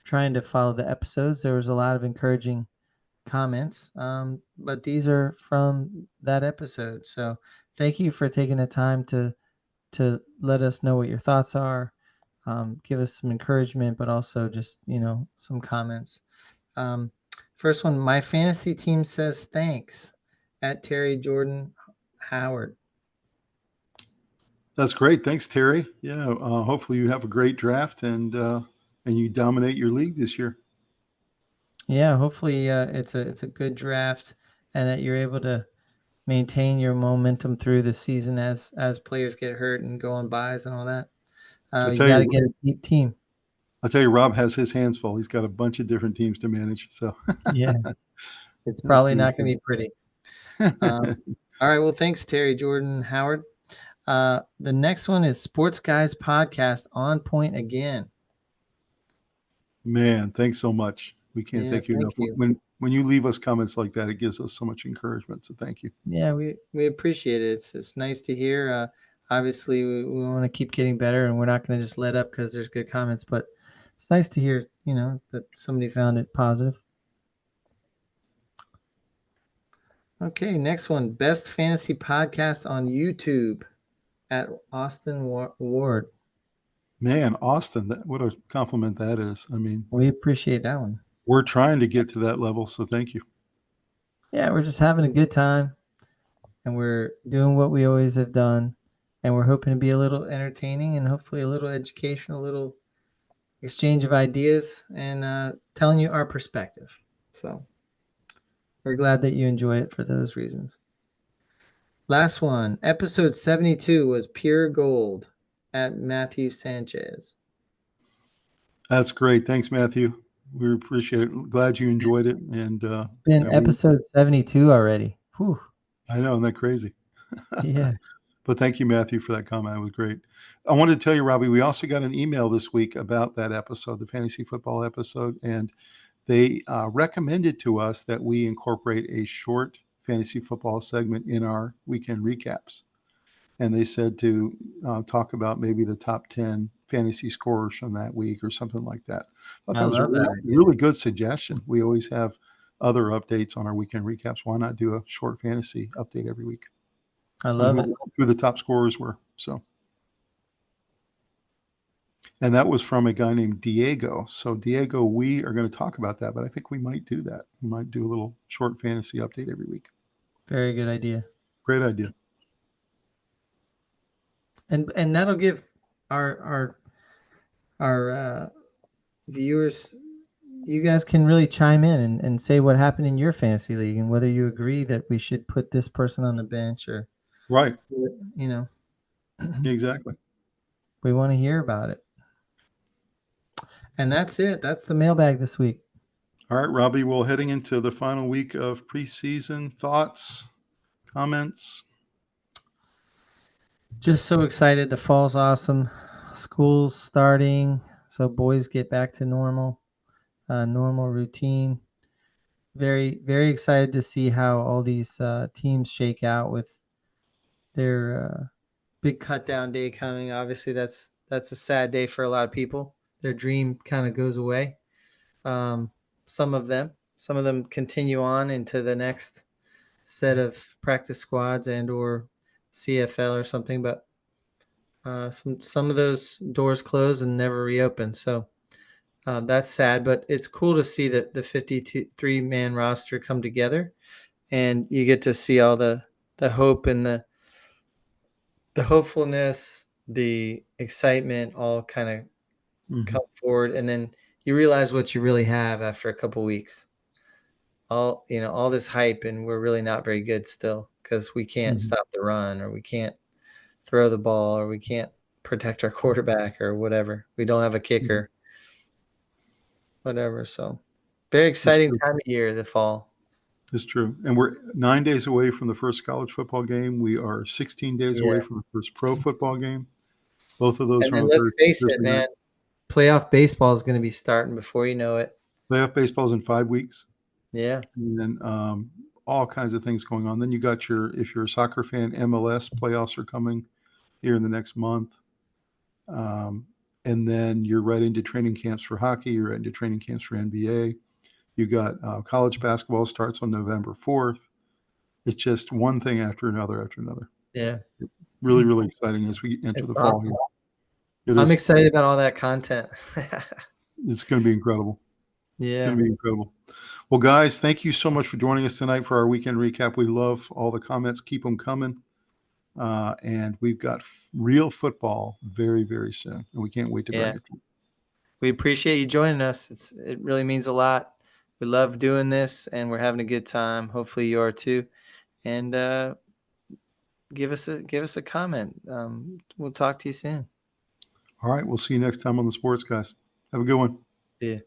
trying to follow the episodes. There was a lot of encouraging comments, but these are from that episode. So thank you for taking the time to let us know what your thoughts are, give us some encouragement, but also just, some comments. First one, my fantasy team says thanks at Terry Jordan Howard. That's great. Thanks, Terry. Yeah. Hopefully you have a great draft and you dominate your league this year. Yeah. Hopefully it's a good draft and that you're able to maintain your momentum through the season as players get hurt and go on buys and all that. You got to get a deep team. I'll tell you, Rob has his hands full. He's got a bunch of different teams to manage. So yeah, it's probably not going to be pretty. All right. Well, thanks, Terry Jordan Howard. The next one is Sports Guyz podcast on point again. Man, thanks so much. We can't thank you enough. When you leave us comments like that, it gives us so much encouragement. So thank you. Yeah, we appreciate it. It's nice to hear. Obviously, we want to keep getting better, and we're not going to just let up because there's good comments. But it's nice to hear, that somebody found it positive. Okay, next one. Best fantasy podcast on YouTube at Austin Ward. Man, Austin, what a compliment that is. I mean, we appreciate that one. We're trying to get to that level, so thank you. Yeah, we're just having a good time, and we're doing what we always have done, and we're hoping to be a little entertaining and hopefully a little educational, a little exchange of ideas, and telling you our perspective. So we're glad that you enjoy it for those reasons. Last one, episode 72 was Pure Gold at Matthew Sanchez. That's great. Thanks, Matthew. We appreciate it. Glad you enjoyed it. And it's been episode 72 already. Whew. I know, isn't that crazy? Yeah. But thank you, Matthew, for that comment. It was great. I wanted to tell you, Robbie, we also got an email this week about that episode, the fantasy football episode, and they recommended to us that we incorporate a short fantasy football segment in our weekend recaps. And they said to talk about maybe the top 10 fantasy scorers from that week or something like that. I thought that was a really good suggestion. We always have other updates on our weekend recaps. Why not do a short fantasy update every week? I love it. Who the top scorers were. So, and that was from a guy named Diego. So Diego, we are going to talk about that, but I think we might do that. We might do a little short fantasy update every week. Very good idea. Great idea. And that'll give our viewers, you guys can really chime in and say what happened in your fantasy league and whether you agree that we should put this person on the bench or right. You know. Exactly. We want to hear about it. And that's it. That's the mailbag this week. All right, Robbie, well, heading into the final week of preseason, thoughts, comments? Just so excited. The fall's awesome. School's starting, so boys get back to normal routine. Very, very excited to see how all these teams shake out with their big cutdown day coming. Obviously, that's a sad day for a lot of people. Their dream kind of goes away. Some of them continue on into the next set of practice squads and or CFL or something, but some of those doors close and never reopen. So that's sad, but it's cool to see that the 53-man roster come together, and you get to see all the hope and the hopefulness, the excitement all kind of come forward, and then you realize what you really have after a couple weeks. All this hype, and we're really not very good still because we can't stop the run, or we can't throw the ball, or we can't protect our quarterback, or whatever. We don't have a kicker, whatever. So very exciting time of year, the fall. It's true. And we're 9 days away from the first college football game. We are 16 days away from the first pro football game. Both of those are on Thursday. Let's face it, man. Playoff baseball is going to be starting before you know it. Playoff baseball is in 5 weeks. Yeah. And then all kinds of things going on. Then you got if you're a soccer fan, MLS playoffs are coming here in the next month. And then you're right into training camps for hockey. You're right into training camps for NBA. You got college basketball starts on November 4th. It's just one thing after another. Yeah. Really, really exciting as we enter the fall here. I'm excited about all that content. It's going to be incredible. Yeah. It's going to be incredible. Well, guys, thank you so much for joining us tonight for our weekend recap. We love all the comments. Keep them coming. And we've got real football very, very soon. And we can't wait to bring it to you. We appreciate you joining us. It really means a lot. We love doing this, and we're having a good time. Hopefully you are too. And give us a comment. We'll talk to you soon. All right. We'll see you next time on the Sports Guys. Have a good one. See you.